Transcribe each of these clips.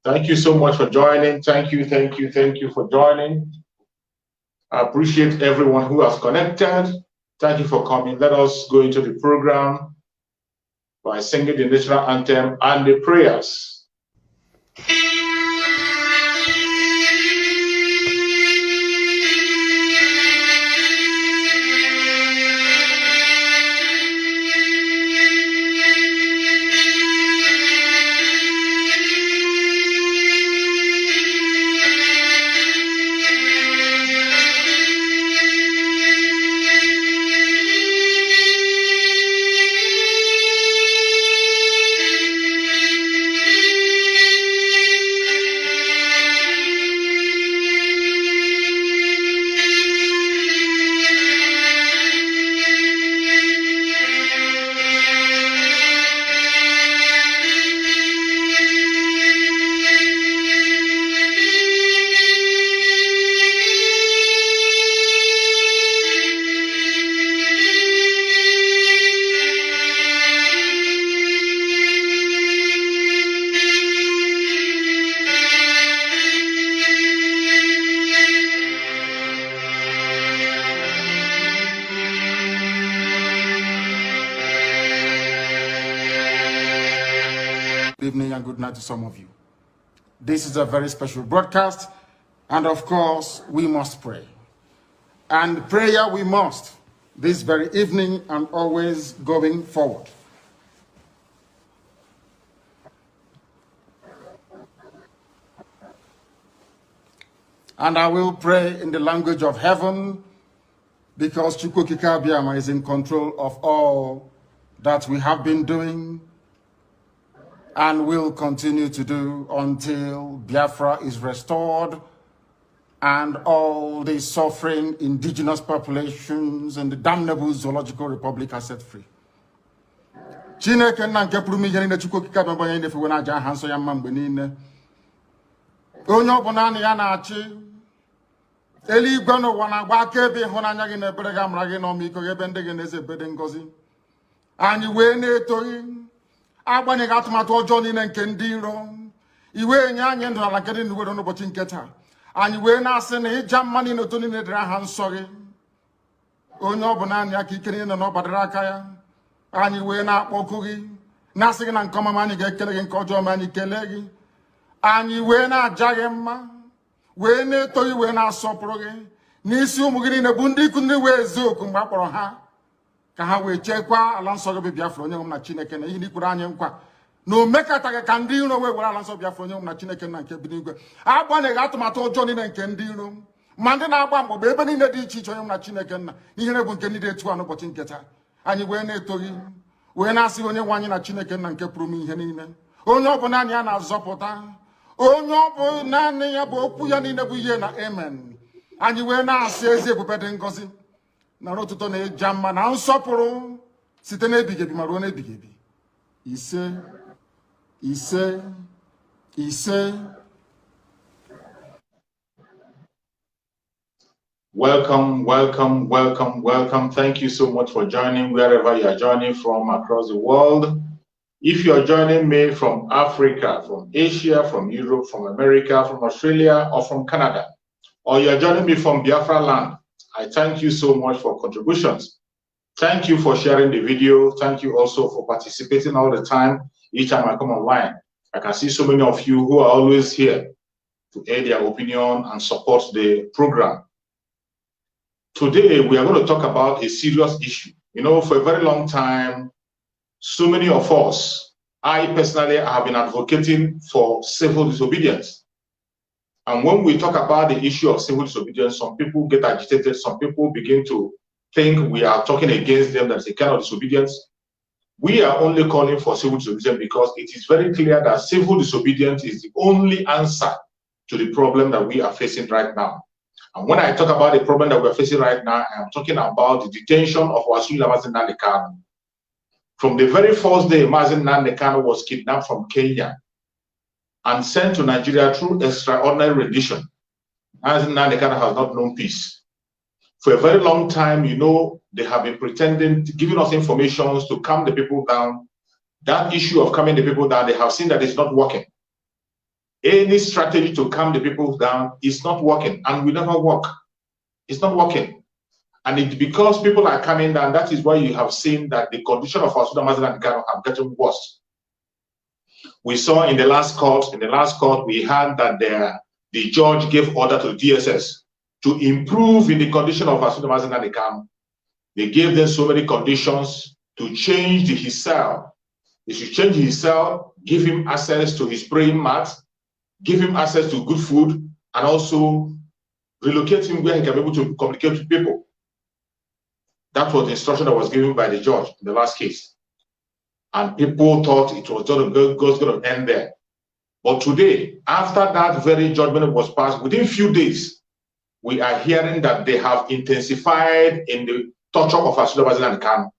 Thank you so much for joining. Thank you for joining. I appreciate everyone who has connected. Thank you for coming. Let us go into the program by singing the national anthem and the prayers. Good evening and good night to some of you. This is a very special broadcast, and of course, we must pray. And prayer we must, this very evening and always going forward. And I will pray in the language of heaven, because Chukwukika Biama is in control of all that we have been doing and will continue to do until Biafra is restored and all the suffering indigenous populations in the damnable zoological republic are set free. Chineke na nke pụrụ ihe niile Chukwu okike abịa gbanye ndefe wena aja ha nsọ ya mma mgbe niile. Onye ọbụla na ya na-achị eluigwe n'ụwa na-agba akaebe ịhụnanya gị na ebere gị amara gị n'ọmịiko gị ebe ndị gị na-eze ebede ngọzi. Anyị wee na-etoghị agbanyeghị atụmatụ ọjọọ niile nke ndị iro iwe enye anyị ndụ ala nke dị n'uwere n'ụbọchị nke taa. Anyị wee na-asị na ịja mma niile otu niile dịrị aha nsọ gị. Onye ọbụla anyị aka ike niile na ọbadara aka ya. Anyị wee na-akpọku gị na-asị gị na nke ọma anyị ga-ekele gị, nke ọjọọ ma anyị kelee gị. Anyị wee na-aja gị mma, wee na-eto gị, wee na-asọpụrụ gị n'isi ụmụ gị niile bụ ndị ikwu ndị wee ezu oku mgbe a kpọrọ ha ka ha wee chekwa ala nsọ gị bụ Biafra onye nwe m na Chineke na ihe n'ikwuru anyị nkwa na o mekataghị ka ndị iro wee were ala nsọ Biafra onye nwe m na Chineke na nke bi n'igwe. Agbanyeghị atụmatụ ọjọọ niile nke ndị iro ma ndị na-agba mgbọgba ebe niile dị iche iche onye nwe m na Chineke nna ihere bụ nke ndị dị etu a n'ụbọchị nke taa. Anyị wee na-eto gị, wee na-asị onye nwe anyị na Chineke nna nke pụrụ m ihe niile. Onye ọbụla anyị a na-azọpụta, onye ọbụla naanị ya bụ okwu ya niile bụ ihe na amen. Anyị wee na-asị ezi ebube dị ngọzi na ọtụtụ na-eja mma na nsọpụrụ site n'ebighị ebi ma ruo n'ebighị ebi. Ise ise ise. Welcome. Thank you so much for joining wherever you are joining from across the world. If you are joining me from Africa, from Asia, from Europe, from America, from Australia, or from Canada, or you are joining me from Biafra land, I thank you so much for contributions. Thank you for sharing the video. Thank you also for participating all the time. Each time I come online, I can see so many of you who are always here to air their opinion and support the program. Today, we are going to talk about a serious issue. You know, for a very long time, so many of us, I personally have been advocating for civil disobedience. And when we talk about the issue of civil disobedience, some people get agitated, some people begin to think we are talking against them, that's a kind of disobedience. We are only calling for civil disobedience because it is very clear that civil disobedience is the only answer to the problem that we are facing right now. And when I talk about the problem that we're facing right now, I'm talking about the detention of Mazi Nnamdi Kanu. From the very first day Mazi Nnamdi Kanu was kidnapped from Kenya and sent to Nigeria through extraordinary rendition, Mazi Nnamdi Kanu has not known peace. For a very long time, you know, they have been pretending, giving us information to calm the people down. That issue of calming the people down, they have seen that it's not working. Any strategy to calm the people down is not working and will never work. It's not working. And it's because people are coming down, that is why you have seen that the condition of our Mazi Nnamdi Kanu have gotten worse. We saw in the last court, we heard that the judge gave order to the DSS to improve in the condition of our Mazi Nnamdi Kanu. They gave them so many conditions to change his cell. They should change his cell, give him access to his praying mat, give him access to good food, and also relocate him where he can be able to communicate with people. That was the instruction that was given by the judge in the last case. And people thought it was going to end there. But today, after that very judgment was passed, within a few days, we are hearing that they have intensified in the torture of Asorock Mazi Nnamdi Kanu.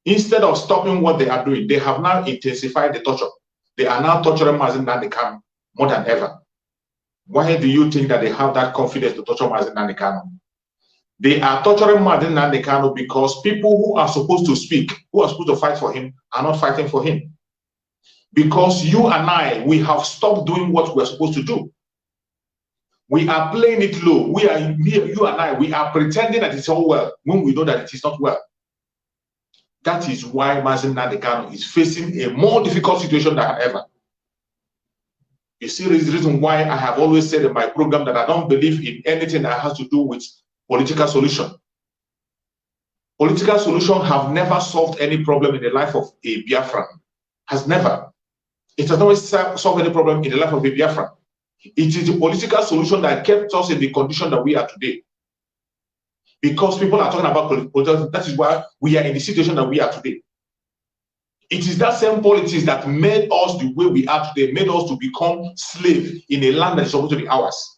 Instead of stopping what they are doing, they have now intensified the torture. They are now torturing Mazi Nnamdi Kanu more than ever. Why do you think that they have that confidence to torture Mazi Nnamdi Kanu? They are torturing Mazi Nnamdi Kanu because people who are supposed to speak, who are supposed to fight for him, are not fighting for him. Because you and I, we have stopped doing what we are supposed to do. We are playing it low. We are here, you and I, we are pretending that it's all well when we know that it is not well. That is why Mazi Nnamdi Kanu is facing a more difficult situation than ever. You see, this is the reason why I have always said in my program that I don't believe in anything that has to do with political solution. Political solutions have never solved any problem in the life of a Biafran. Has never. It has never solved any problem in the life of a Biafran. It is the political solution that kept us in the condition that we are today. Because people are talking about politics, that is why we are in the situation that we are today. It is that same politics that made us the way we are today, made us to become slaves in a land that is supposed to be ours.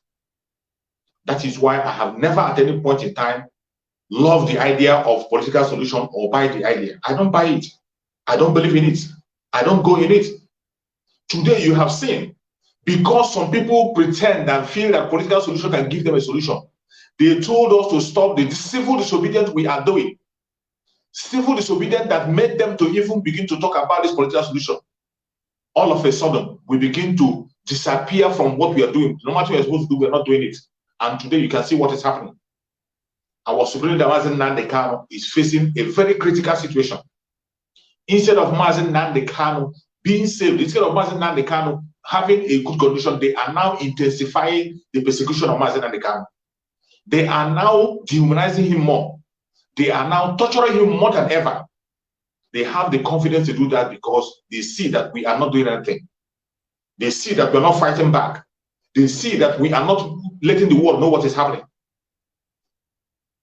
That is why I have never at any point in time loved the idea of political solution or buy the idea. I don't buy it. I don't believe in it. I don't go in it. Today you have seen, because some people pretend and feel that political solution can give them a solution, they told us to stop the civil disobedience we are doing. Civil disobedience that made them to even begin to talk about this political solution. All of a sudden, we begin to disappear from what we are doing. No matter what we are supposed to do, we are not doing it. And today you can see what is happening. Our Supreme Leader Mazi Nnamdi Kanu is facing a very critical situation. Instead of Mazi Nnamdi Kanu being saved, instead of Mazi Nnamdi Kanu having a good condition, they are now intensifying the persecution of Mazi Nnamdi Kanu. They are now dehumanizing him more. They are now torturing him more than ever. They have the confidence to do that because they see that we are not doing anything. They see that we are not fighting back. They see that we are not letting the world know what is happening.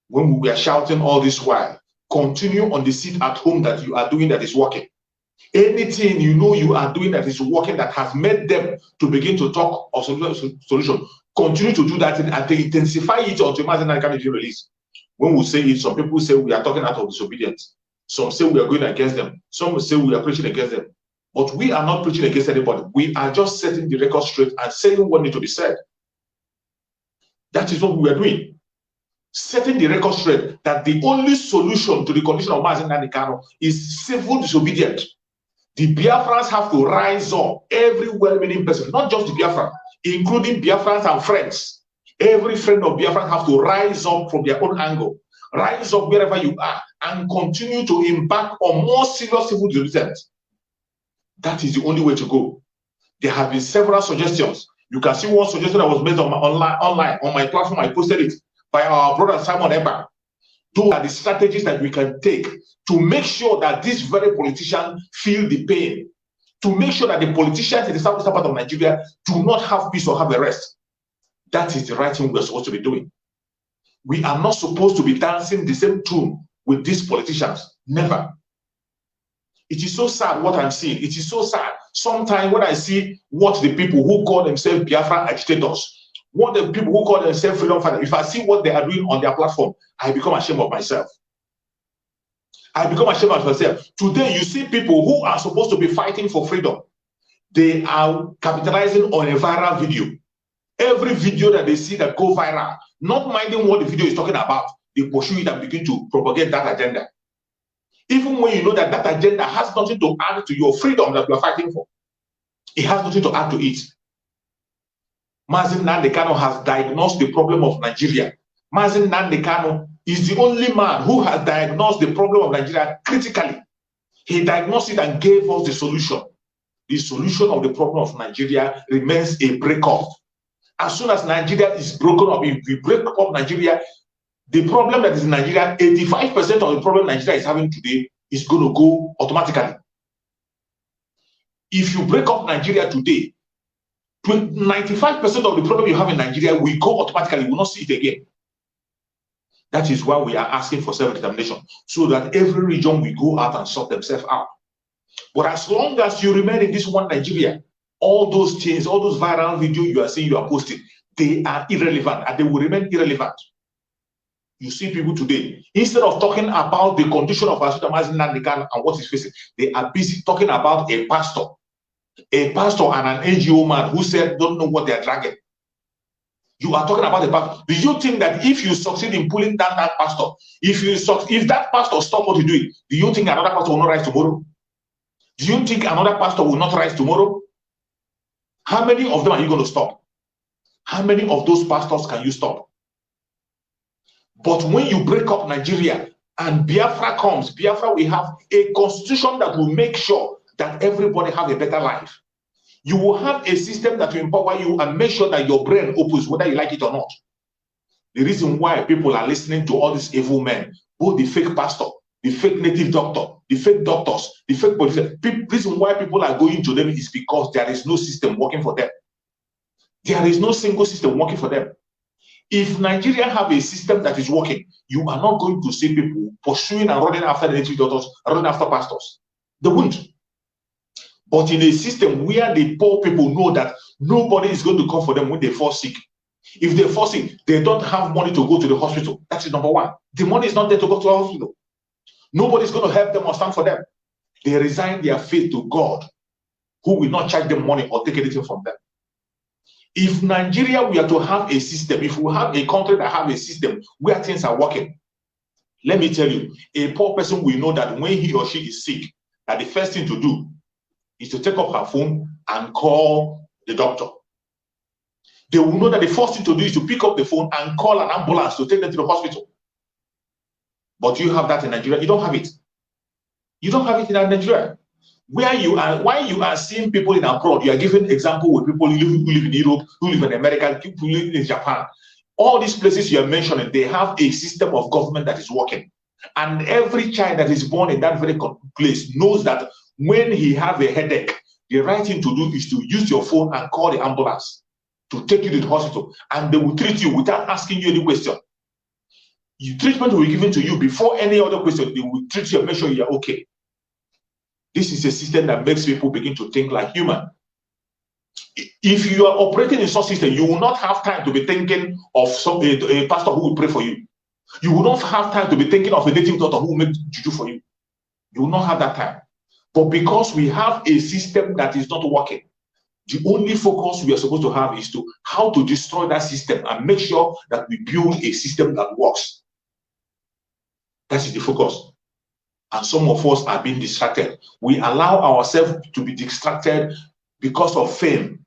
When we are shouting all this while, continue on the seat at home that you are doing that is working. Anything you know you are doing that is working, that has made them to begin to talk of solution, continue to do that and they intensify it until Mazi Nnamdi Kanu is released. When we say it, some people say we are talking out of disobedience. Some say we are going against them. Some say we are preaching against them. But we are not preaching against anybody. We are just setting the record straight and saying what needs to be said. That is what we are doing. Setting the record straight that the only solution to the condition of Mazi Nnamdi Kanu is civil disobedience. The Biafrans have to rise up, every well-meaning person, not just the Biafran, including Biafrans and friends. Every friend of Biafra have to rise up from their own angle, rise up wherever you are, and continue to embark on more serious civil disobedience. That is the only way to go. There have been several suggestions. You can see one suggestion that was made on my online on my platform. I posted it by our brother Simon Eba. Those are the strategies that we can take to make sure that these very politicians feel the pain, to make sure that the politicians in the southeastern part of Nigeria do not have peace or have a rest. That is the right thing we're supposed to be doing. We are not supposed to be dancing the same tune with these politicians. Never. It is so sad what I'm seeing. It is so sad. Sometimes when I see what the people who call themselves Biafra agitators, what the people who call themselves freedom fighters, if I see what they are doing on their platform, I become ashamed of myself. I become ashamed of myself. Today, you see people who are supposed to be fighting for freedom. They are capitalizing on a viral video. Every video that they see that go viral, not minding what the video is talking about, they pursue it and begin to propagate that agenda. Even when you know that that agenda has nothing to add to your freedom that you are fighting for. It has nothing to add to it. Mazi Nnamdi Kanu has diagnosed the problem of Nigeria. Mazi Nnamdi Kanu is the only man who has diagnosed the problem of Nigeria critically. He diagnosed it and gave us the solution. The solution of the problem of Nigeria remains a breakup. As soon as Nigeria is broken up, if we break up Nigeria, the problem that is in Nigeria, 85% of the problem Nigeria is having today is going to go automatically. If you break up Nigeria today, 95% of the problem you have in Nigeria will go automatically. You will not see it again. That is why we are asking for self-determination, so that every region will go out and sort themselves out. But as long as you remain in this one Nigeria, all those things, all those viral videos you are seeing, you are posting, they are irrelevant and they will remain irrelevant. You see people today, instead of talking about the condition of Asorock Mazi Nnamdi and what he's facing, they are busy talking about a pastor and an NGO man who said don't know what they are dragging. You are talking about the pastor. Do you think that if you succeed in pulling down that pastor, if that pastor stop what he's doing, do you think another pastor will not rise tomorrow? Do you think another pastor will not rise tomorrow? How many of them are you going to stop? How many of those pastors can you stop? But when you break up Nigeria and Biafra comes, Biafra will have a constitution that will make sure that everybody have a better life. You will have a system that will empower you and make sure that your brain opens, whether you like it or not. The reason why people are listening to all these evil men, both the fake pastor, the fake native doctor, the fake doctors, the fake politicians, the reason why people are going to them is because there is no system working for them. There is no single system working for them. If Nigeria have a system that is working, you are not going to see people pursuing and running after the native doctors, running after pastors. They won't. But in a system where the poor people know that nobody is going to come for them when they fall sick. If they fall sick, they don't have money to go to the hospital. That is number one. The money is not there to go to the hospital. Nobody is going to help them or stand for them. They resign their faith to God, who will not charge them money or take anything from them. If Nigeria were to have a system, if we have a country that have a system where things are working, let me tell you, a poor person will know that when he or she is sick, that the first thing to do is to take up her phone and call the doctor. They will know that the first thing to do is to pick up the phone and call an ambulance to take them to the hospital. But you have that in Nigeria. You don't have it. You don't have it in Nigeria. Where you are, why you are seeing people in abroad, you are giving example with people who live in Europe, who live in America, people who live in Japan. All these places you are mentioning, they have a system of government that is working. And every child that is born in that very place knows that when he have a headache, the right thing to do is to use your phone and call the ambulance to take you to the hospital. And they will treat you without asking you any question. Your treatment will be given to you before any other question. They will treat you and make sure you are okay. This is a system that makes people begin to think like human. If you are operating in such a system, you will not have time to be thinking of a pastor who will pray for you. You will not have time to be thinking of a native doctor who will make juju for you. You will not have that time. But because we have a system that is not working, the only focus we are supposed to have is to how to destroy that system and make sure that we build a system that works. That is the focus. And some of us are being distracted. We allow ourselves to be distracted because of fame.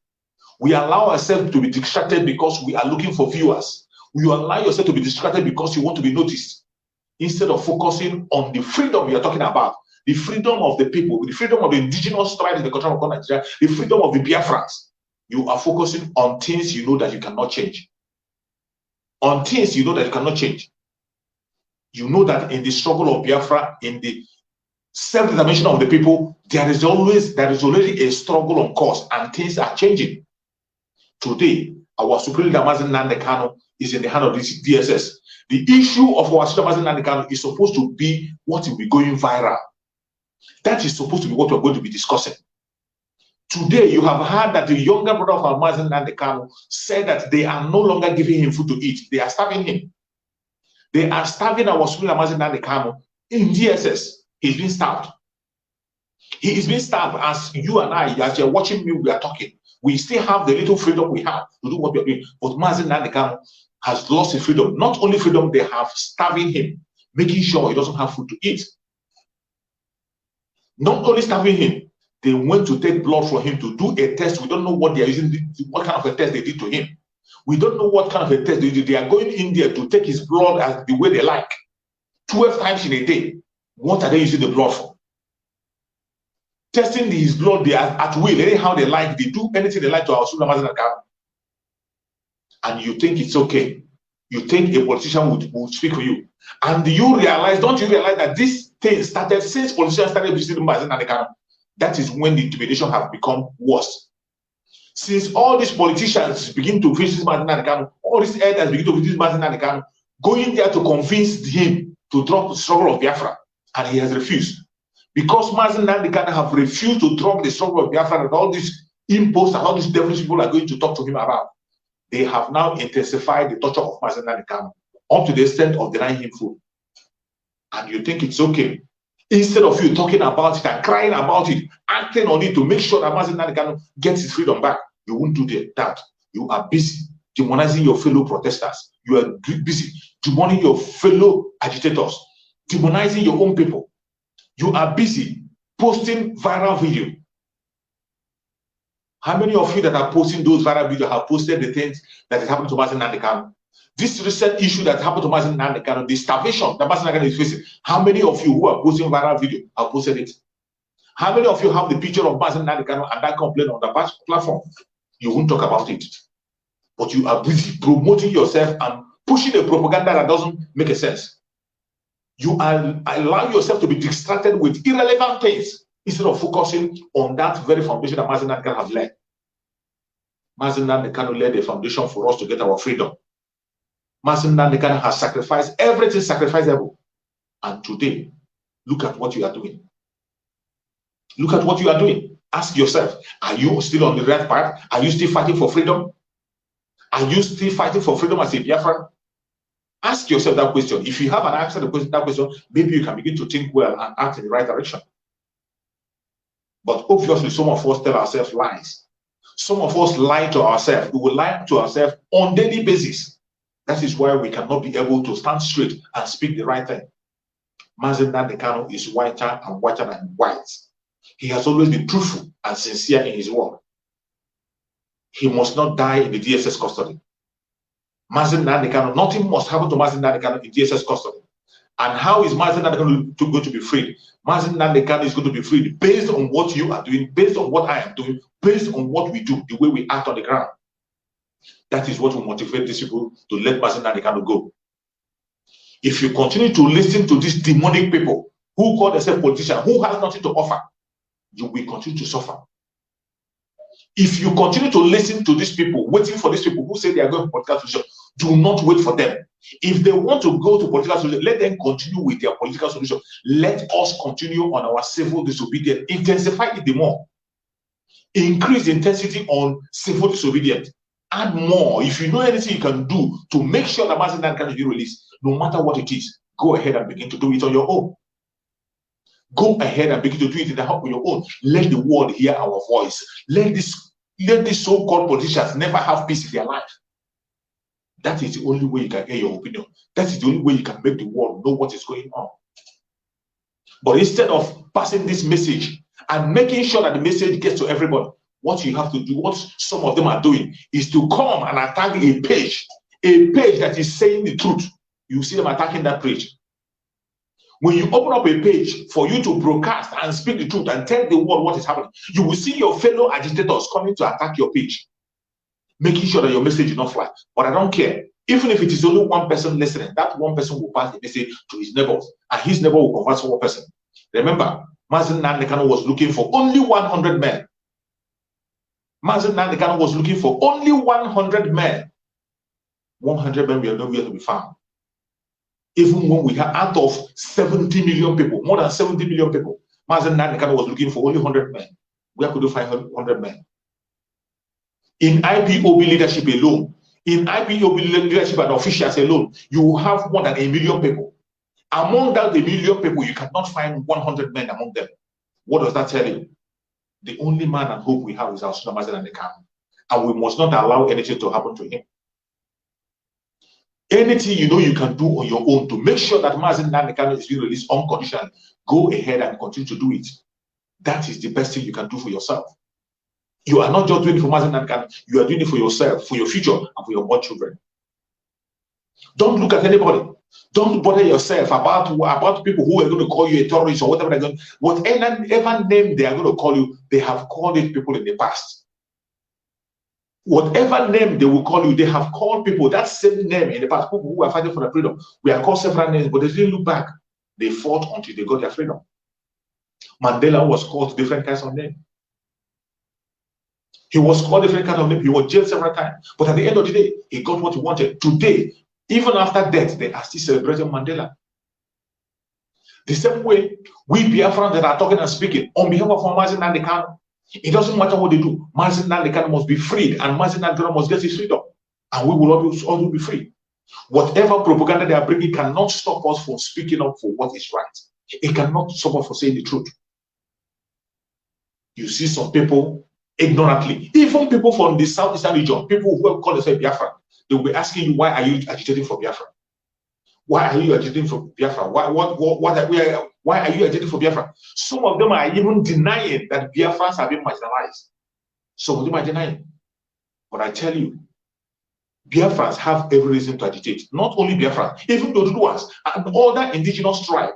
We allow ourselves to be distracted because we are looking for viewers. You allow yourself to be distracted because you want to be noticed, instead of focusing on the freedom we are talking about, the freedom of the people, the freedom of the indigenous tribes in the country of Nigeria, the freedom of the Biafrans. You are focusing on things you know that you cannot change. On things you know that you cannot change. You know that in the struggle of Biafra, in the self-determination of the people, there is already a struggle on course, and things are changing. Today, our Supreme Leader Mazi Nnamdi Kanu is in the hand of this DSS. The issue of our Supreme Leader Mazi Nnamdi Kanu is supposed to be what will be going viral. That is supposed to be what we're going to be discussing. Today, you have heard that the younger brother of our Mazi Nnamdi Kanu said that they are no longer giving him food to eat. They are starving him. They are starving our Supreme Leader Mazi Nnamdi Kanu in DSS. He's been starved. He is being starved as you and I, as you're watching me, we are talking. We still have the little freedom we have to do what we are doing. But Mazi Nnamdi Kanu has lost his freedom. Not only freedom, they have starving him, making sure he doesn't have food to eat. Not only starving him, They went to take blood from him to do a test. We don't know what they are using, what kind of a test they did to him. We don't know what kind of a test they did. They are going in there to take his blood as the way they like. 12 times in a day. What are they using the blood for? Testing his blood they are at will, anyhow they like. They do anything they like to our Mazi Nnamdi Kanu. And you think it's okay. You think a politician would speak for you. And you realize, don't you realize that this thing started since politicians started visiting Mazi Nnamdi Kanu? That is when the intimidation has become worse. Since all these politicians begin to visit Mazi Nnamdi Kanu, all these elders begin to visit Mazi Nnamdi Kanu, going there to convince him to drop the struggle of Biafra, and he has refused. Because Mazi Nnamdi Kanu have refused to drop the struggle of Biafra, and all these imposts and all these devilish people are going to talk to him about, they have now intensified the torture of Mazi Nnamdi Kanu up to the extent of denying him food. And you think it's okay. Instead of you talking about it and crying about it, acting on it to make sure that Mazi Nnamdi Kanu gets his freedom back, you won't do that. You are busy demonizing your fellow protesters. You are busy demonizing your fellow agitators, demonizing your own people. You are busy posting viral video. How many of you that are posting those viral videos have posted the things that is happening to Mazi Nnamdi Kanu? This recent issue that happened to Mazi Nnamdi Kanu, the starvation that Mazi Nnamdi Kanu is facing, how many of you who are posting viral video have posted it? How many of you have the picture of Mazi Nnamdi Kanu and that complaint on the platform? You won't talk about it. But you are busy promoting yourself and pushing a propaganda that doesn't make a sense. You are allowing yourself to be distracted with irrelevant things instead of focusing on that very foundation that Mazi Nnamdi Kanu has led. Mazi Nnamdi Kanu led a foundation for us to get our freedom. Mazi Nnamdi Kanu has sacrificed everything sacrificable. And today, look at what you are doing. Look at what you are doing. Ask yourself, are you still on the right path? Are you still fighting for freedom? Are you still fighting for freedom as a Biafran? Ask yourself that question. If you have an answer to that question, maybe you can begin to think well and act in the right direction. But obviously, some of us tell ourselves lies. Some of us lie to ourselves. We will lie to ourselves on a daily basis. That is why we cannot be able to stand straight and speak the right thing. Mazi Nnamdi Kanu is whiter and whiter than white. He has always been truthful and sincere in his word. He must not die in the DSS custody. Mazi Nnamdi Kanu, nothing must happen to Mazi Nnamdi Kanu in DSS custody. And how is Mazi Nnamdi Kanu going to be freed? Mazi Nnamdi Kanu is going to be freed based on what you are doing, based on what I am doing, based on what we do, the way we act on the ground. That is what will motivate these people to let Mazi Nnamdi Kanu go. If you continue to listen to these demonic people who call themselves politicians, who has nothing to offer, you will continue to suffer. If you continue to listen to these people, waiting for these people who say they are going for political solution, do not wait for them. If they want to go to political solution, let them continue with their political solution. Let us continue on our civil disobedience. Intensify it the more. Increase the intensity on civil disobedience. Add more. If you know anything you can do to make sure that Mazi Nnamdi Kanu be released, no matter what it is, go ahead and begin to do it on your own. Go ahead and begin to do it in the house on your own. Let the world hear our voice. Let these so-called politicians never have peace in their life. That is the only way you can hear your opinion. That is the only way you can make the world know what is going on. But instead of passing this message and making sure that the message gets to everybody, what you have to do, what some of them are doing, is to come and attack a page that is saying the truth. You see them attacking that page. When you open up a page for you to broadcast and speak the truth and tell the world what is happening, you will see your fellow agitators coming to attack your page, making sure that your message is not fly. But I don't care. Even if it is only one person listening, that one person will pass the message to his neighbors, and his neighbor will convert to one person. Remember, Mazi Nnamdi Kanu was looking for only 100 men. Mazi Nnamdi Kanu was looking for only 100 men. 100 men were nowhere to be found. Even when we have out of 70 million people, more than 70 million people, Mazi Nnamdi Kanu was looking for only 100 men. Where could you find 100 men? In IPOB leadership alone, in IPOB leadership and officials alone, you have more than 1 million people. Among that 1 million people, you cannot find 100 men among them. What does that tell you? The only man and hope we have is our Mazi Nnamdi Kanu, and we must not allow anything to happen to him. Anything you know you can do on your own to make sure that Mazi Nnamdi Kanu is being released unconditionally, go ahead and continue to do it. That is the best thing you can do for yourself. You are not just doing it for Mazi Nnamdi Kanu, you are doing it for yourself, for your future, and for your born children. Don't look at anybody. Don't bother yourself about people who are going to call you a terrorist or whatever they're going to, whatever name they are going to call you, they have called it people in the past. Whatever name they will call you, they have called people that same name in the past. People who are fighting for their freedom. We are called several names, but they didn't look back. They fought until they got their freedom. Mandela was called different kinds of names. He was called different kinds of names. He was jailed several times. But at the end of the day, he got what he wanted. Today, even after death, they are still celebrating Mandela. The same way, we Biafrans that are talking and speaking on behalf of Mazi Nnamdi Kanu, it doesn't matter what they do. Mazi Nnamdi Kanu must be freed, and Mazi Nnamdi Kanu must get his freedom, and we will all be free. Whatever propaganda they are bringing cannot stop us from speaking up for what is right. It cannot stop us from saying the truth. You see some people ignorantly, even people from the southeastern region, people who call themselves Biafra, they will be asking you, why are you agitating for Biafra? Why are you agitating for Biafra? Why are you agitating for Biafra? Some of them are even denying that Biafrans have been marginalized. Some of them are denying. But I tell you, Biafrans have every reason to agitate. Not only Biafrans, even the Oduduwas and other indigenous tribes.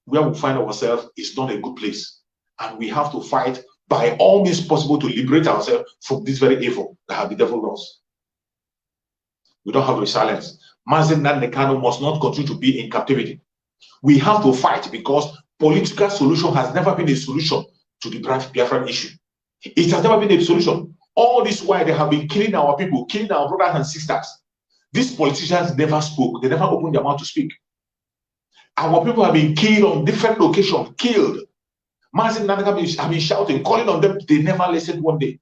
Where we find ourselves is not a good place. And we have to fight by all means possible to liberate ourselves from this very evil that have the devil lost. We don't have resilience. Mazi Nnamdi Kanu must not continue to be in captivity. We have to fight because political solution has never been a solution to the Biafran issue. It has never been a solution. All this while they have been killing our people, killing our brothers and sisters. These politicians never spoke. They never opened their mouth to speak. Our people have been killed on different locations, killed. Mazi Nnamdi Kanu have been shouting, calling on them. They never listened one day.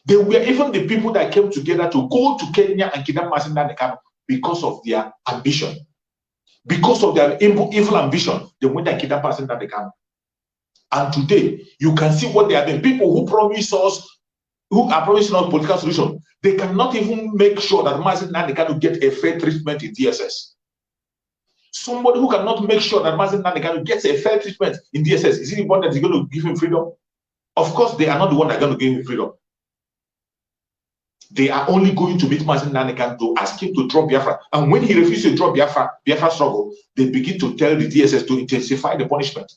They were even the people that came together to go to Kenya and kidnap Mazi Nnamdi Kanu because of their ambition. Because of their evil ambition, they went and kidnapped Mazi Nnamdi Kanu. And today, you can see what they are doing. People who promise us, who are promising us political solution, they cannot even make sure that Mazi Nnamdi Kanu get a fair treatment in DSS. Somebody who cannot make sure that Mazi Nnamdi Kanu gets a fair treatment in DSS, is it the one that is going to give him freedom? Of course, they are not the one that are going to give him freedom. They are only going to meet Mazi Nnamdi Kanu to ask him to drop Biafra. And when he refuses to drop Biafra struggle, they begin to tell the DSS to intensify the punishment.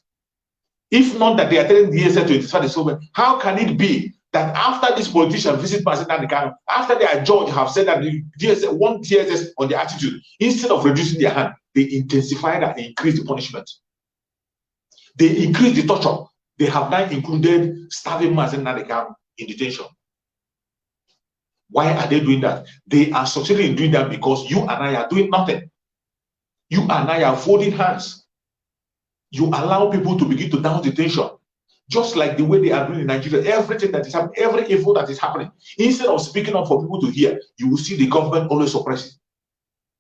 If not that they are telling the DSS to intensify the punishment, how can it be that after this politician visit Mazi Nnamdi Kanu, after their judge have said that the DSS want DSS on their attitude, instead of reducing their hand, they intensified and increased the punishment. They increased the torture. They have now included starving Mazi Nnamdi Kanu in detention. Why are they doing that? They are succeeding in doing that because you and I are doing nothing. You and I are folding hands. You allow people to begin to down detention, just like the way they are doing in Nigeria. Everything that is happening, every evil that is happening, instead of speaking up for people to hear, you will see the government always suppressing.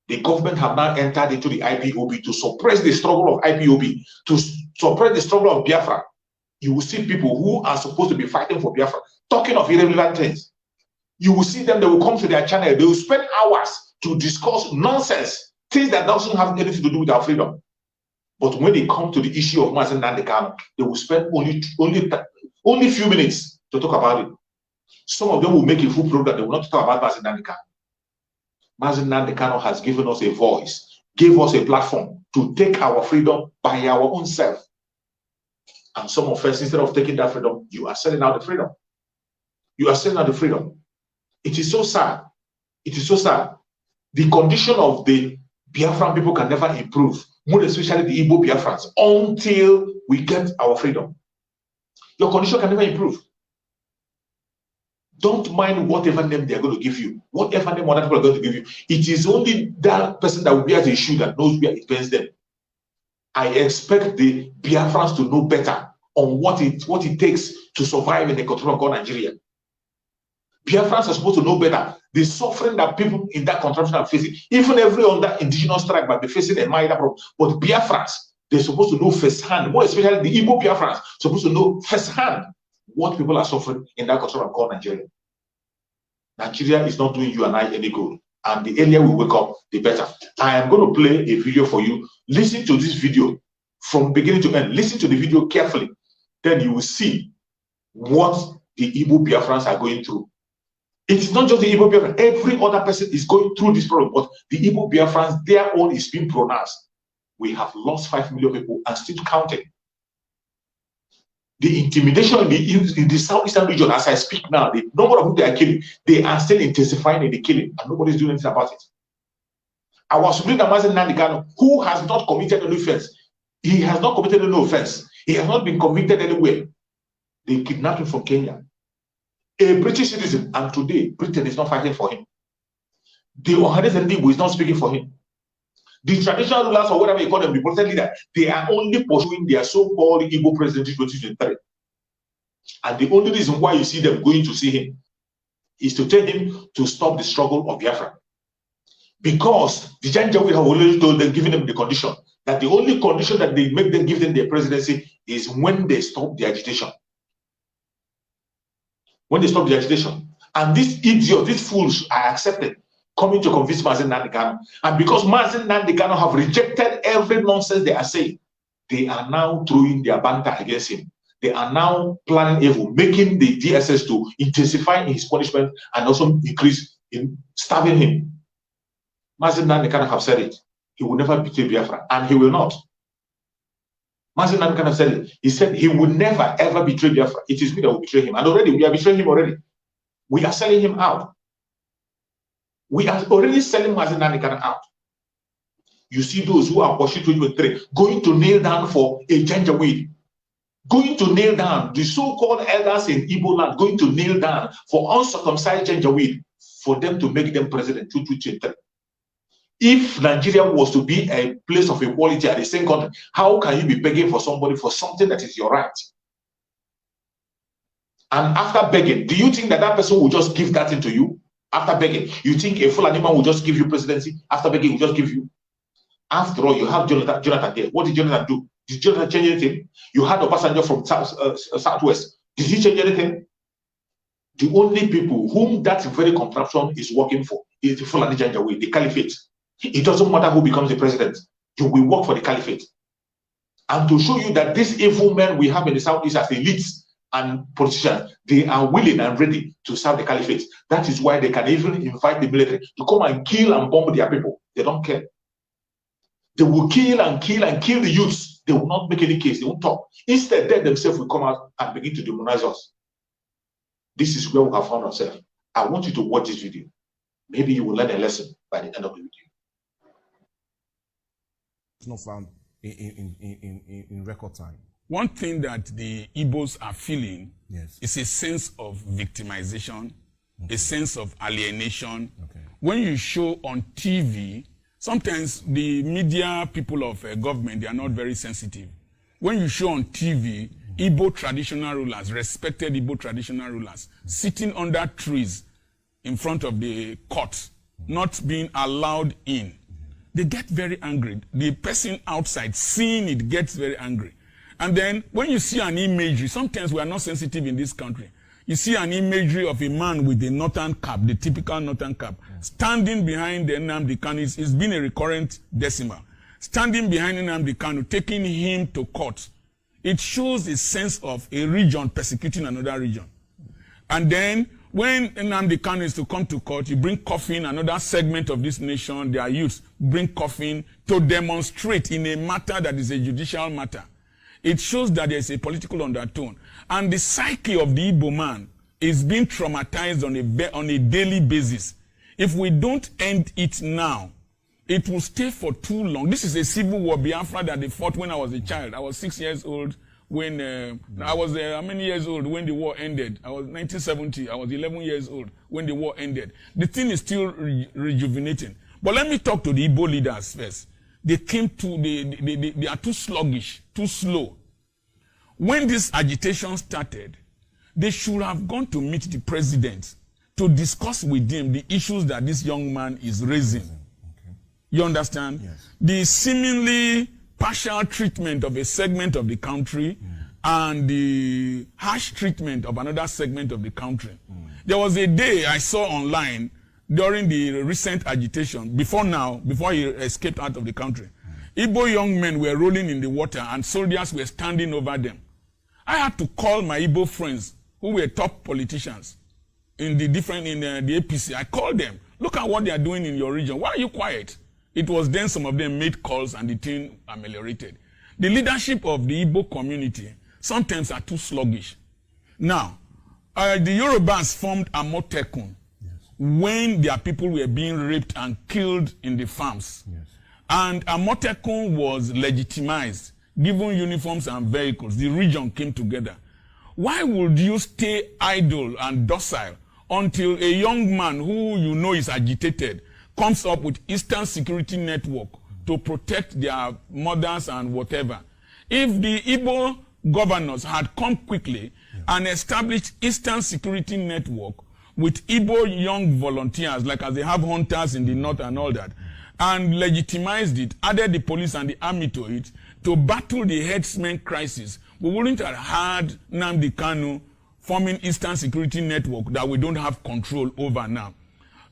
The government have now entered into the IPOB to suppress the struggle of IPOB, to suppress the struggle of Biafra. You will see people who are supposed to be fighting for Biafra talking of irrelevant things. You will see them, they will come to their channel, they will spend hours to discuss nonsense, things that doesn't have anything to do with our freedom. But when they come to the issue of Mazi Nnamdi Kanu, they will spend only a few minutes to talk about it. Some of them will make a full program, they will not talk about Mazi Nnamdi Kanu. Mazi Nnamdi Kanu has given us a voice, gave us a platform to take our freedom by our own self. And some of us, instead of taking that freedom, you are selling out the freedom. You are selling out the freedom. It is so sad. It is so sad. The condition of the Biafran people can never improve, more especially the Igbo Biafrans, until we get our freedom. Your condition can never improve. Don't mind whatever name they are going to give you, whatever name other people are going to give you. It is only that person that wears a shoe that knows where it bends them. I expect the Biafrans to know better on what it takes to survive in the country called Nigeria. Biafrans are supposed to know better the suffering that people in that contraption are facing. Even every other indigenous tribe might be facing a minor problem. But Biafrans, they're supposed to know firsthand, more especially the Igbo Biafrans, supposed to know firsthand what people are suffering in that contraption called Nigeria. Nigeria is not doing you and I any good. And the earlier we wake up, the better. I am going to play a video for you. Listen to this video. from beginning to end. Listen to the video carefully. Then you will see what the Igbo Biafrans are going through. It is not just the Igbo Biafrans. Every other person is going through this problem. But the Igbo Biafrans, their own is being pronounced. We have lost 5 million people and still counting. The intimidation in the southeastern region, as I speak now, the number of people they are killing, they are still intensifying in the killing, and nobody's doing anything about it. Our Supreme Mazi Nnamdi Kanu, who has not committed any offense, he has not committed any offense. He has not been convicted anywhere. They kidnapped him from Kenya. A British citizen, and today Britain is not fighting for him. The Ohades and Igbo is not speaking for him. The traditional rulers, or whatever you call them, the political leader, they are only pursuing their so-called Igbo president in 2023. And the only reason why you see them going to see him is to tell him to stop the struggle of Biafra. Because the Janjaweed have already told them, giving them the condition, that the only condition that they make them give them their presidency is when they stop the agitation. When they stop the agitation. And these idiots, these fools are accepted, coming to convince Mazi Nnamdi Kanu. And because Mazi Nnamdi Kanu have rejected every nonsense they are saying, they are now throwing their banter against him. They are now planning evil, making the DSS to intensify in his punishment and also increase in stabbing him. Mazi Nnamdi Kanu have said it. He will never betray Biafra, and he will not. Mazi Nnamdi Kanu said it. He said he will never ever betray Biafra. It is me that will betray him. And already we are betraying him already. We are selling him out. We are already selling Mazi Nnamdi Kanu out. You see those who are pushing 2023 going to kneel down for a Janjaweed, going to kneel down, the so-called elders in Igbo land going to kneel down for uncircumcised Janjaweed for them to make them president 2023. If Nigeria was to be a place of equality at the same country, how can you be begging for somebody for something that is your right? And after begging, do you think that that person will just give that into you? After begging, you think a Fulani man will just give you presidency? After begging, will just give you? After all, you have Jonathan there. What did Jonathan do? Did Jonathan change anything? You had Obasanjo from Southwest. Did he change anything? The only people whom that very contraption is working for is the Fulani Janjaweed, the Caliphate. It doesn't matter who becomes the president. You will work for the Caliphate. And to show you that these evil men we have in the Southeast as elites and politicians, they are willing and ready to serve the Caliphate. That is why they can even invite the military to come and kill and bomb their people. They don't care. They will kill and kill and kill the youths. They will not make any case. They won't talk. Instead, they themselves will come out and begin to demonize us. This is where we have found ourselves. I want you to watch this video. Maybe you will learn a lesson by the end of the video. It's not found in record time. One thing that the Igbos are feeling is a sense of victimization, a sense of alienation. When you show on TV, sometimes the media people of government, they are not very sensitive. When you show on TV, Igbo traditional rulers, respected Igbo traditional rulers, sitting under trees in front of the court, not being allowed in, they get very angry. The person outside seeing it gets very angry. And then when you see an imagery, sometimes we are not sensitive in this country. You see an imagery of a man with a northern cap, the typical northern cap, standing behind the Nnamdi Kanu. It's been a recurrent decimal. Standing behind Nnamdi Kanu, taking him to court. It shows a sense of a region persecuting another region. And then when Nnamdi Kanu is to come to court, you bring coffin, another segment of this nation, their youths bring coffin to demonstrate in a matter that is a judicial matter. It shows that there is a political undertone. And the psyche of the Igbo man is being traumatized on a daily basis. If we don't end it now, it will stay for too long. This is a civil war, Biafra, that they fought when I was a child. I was 6 years old when, I was how many years old when the war ended? I was 1970. I was 11 years old when the war ended. The thing is still rejuvenating. But let me talk to the Igbo leaders first. They came to, they are too sluggish, too slow. When this agitation started, they should have gone to meet the president to discuss with him the issues that this young man is raising. Okay. You understand? Yes. The seemingly partial treatment of a segment of the country and the harsh treatment of another segment of the country. There was a day I saw online during the recent agitation, before he escaped out of the country. Igbo young men were rolling in the water and soldiers were standing over them. I had to call my Igbo friends who were top politicians in the APC. I called them. Look at what they are doing in your region. Why are you quiet? It was then some of them made calls and the thing ameliorated. The leadership of the Igbo community sometimes are too sluggish. Now, the Yorubas formed Amotekun when their people were being raped and killed in the farms. Yes. And Amotekun was legitimized, given uniforms and vehicles. The region came together. Why would you stay idle and docile until a young man who you know is agitated comes up with Eastern Security Network to protect their mothers and whatever? If the Igbo governors had come quickly and established Eastern Security Network with Igbo young volunteers, like as they have hunters in the north and all that, and legitimized it, added the police and the army to it, to battle the headsman crisis, we wouldn't have had Nnamdi Kanu forming Eastern Security Network that we don't have control over now.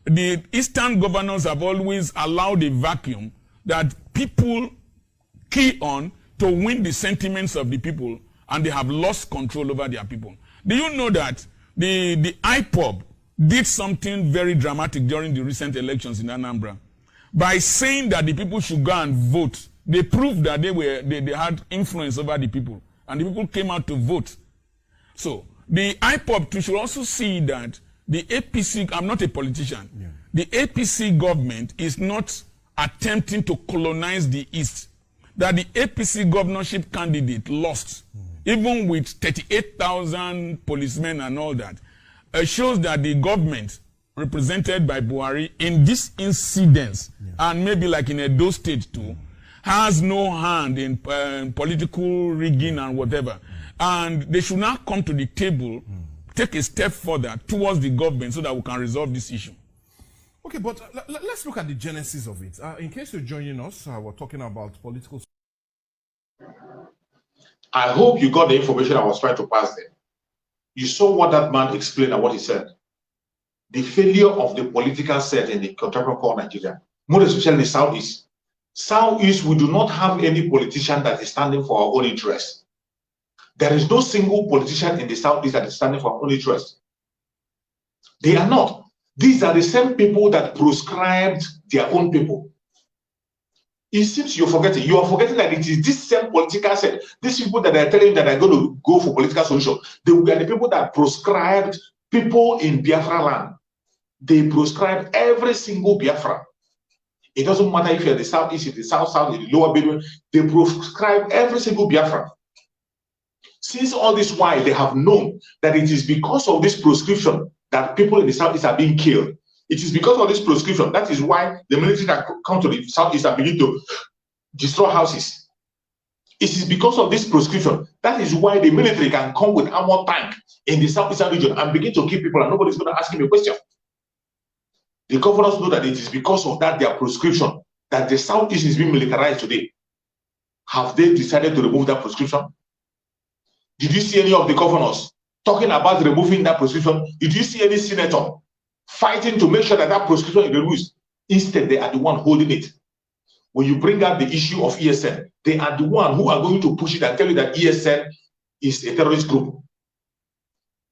The Eastern governors have always allowed a vacuum that people key on to win the sentiments of the people, and they have lost control over their people. Do you know that the IPOB did something very dramatic during the recent elections in Anambra? By saying that the people should go and vote, they proved that they had influence over the people, and the people came out to vote. So the IPOB too should also see that the APC, I'm not a politician, the APC government is not attempting to colonize the East. That the APC governorship candidate lost, even with 38,000 policemen and all that, shows that the government represented by Buhari in this incidents, and maybe like in Edo State too, has no hand in political rigging and whatever. And they should now come to the table, take a step further towards the government so that we can resolve this issue. Okay, but let's look at the genesis of it. In case you're joining us, we're talking about political... I hope you got the information I was trying to pass there. You saw what that man explained and what he said. The failure of the political set in the contemporary core Nigeria, more especially in the Southeast. Southeast, we do not have any politician that is standing for our own interests. There is no single politician in the Southeast that is standing for our own interests. They are not. These are the same people that proscribed their own people. It seems you're forgetting. You are forgetting that it is this same political set, these people that are telling you that are going to go for political solution, they were the people that proscribed people in Biafra land. They proscribed every single Biafra. It doesn't matter if you're in the Southeast, in the South, in the Lower Benue, they proscribe every single Biafra. Since all this while, they have known that it is because of this proscription that people in the Southeast are being killed. It is because of this proscription. That is why the military that come to the Southeast and begin to destroy houses. It is because of this proscription. That is why the military can come with armored tank in the Southeastern region and begin to kill people and nobody's going to ask him a question. The governors know that it is because of that, their proscription, that the Southeast is being militarized today. Have they decided to remove that proscription? Did you see any of the governors talking about removing that proscription? Did you see any senator fighting to make sure that that proscription is removed? Instead, they are the one holding it. When you bring up the issue of ESN, they are the one who are going to push it and tell you that ESN is a terrorist group.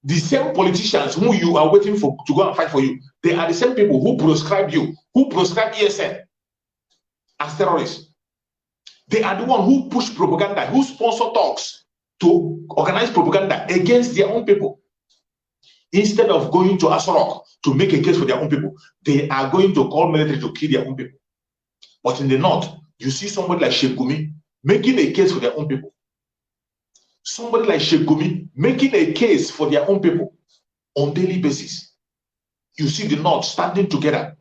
The same politicians who you are waiting for to go and fight for you, they are the same people who proscribe you, who proscribe ESN as terrorists. They are the one who push propaganda, who sponsor talks to organize propaganda against their own people. Instead of going to Asorock to make a case for their own people, they are going to call military to kill their own people. But in the north, you see somebody like Sheikh Gumi making a case for their own people. Somebody like Sheikh Gumi making a case for their own people on daily basis. You see the north standing together.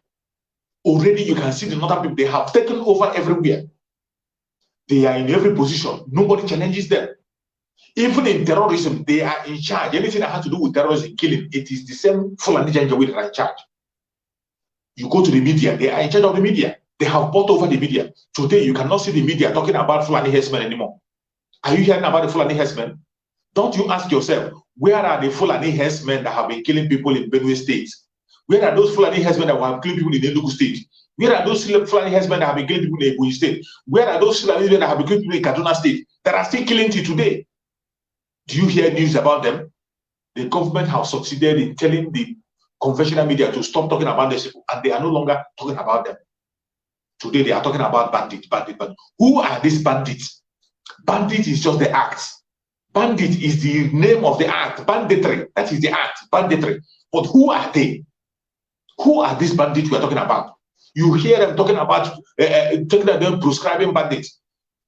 Already you can see the northern people, they have taken over everywhere. They are in every position. Nobody challenges them. Even in terrorism, they are in charge. Anything that has to do with terrorism, killing, it is the same Fulani Janjaweed that are in charge. You go to the media, they are in charge of the media. They have bought over the media. Today, you cannot see the media talking about Fulani herdsmen anymore. Are you hearing about the Fulani herdsmen? Don't you ask yourself, where are the Fulani herdsmen that have been killing people in Benue State? Where are those Fulani herdsmen that have killed people in Enugu State? Where are those Fulani herdsmen that have been killing people in Ebonyi State? Where are those Fulani herdsmen that have been killing people in Kaduna State that are still killing till today? Do you hear news about them? The government has succeeded in telling the conventional media to stop talking about these people, and they are no longer talking about them. Today they are talking about bandits. Who are these bandits? Bandit is just the act. Bandit is the name of the act. Banditry, that is the act, banditry. But who are they? Who are these bandits we are talking about? You hear them talking about them prescribing bandits.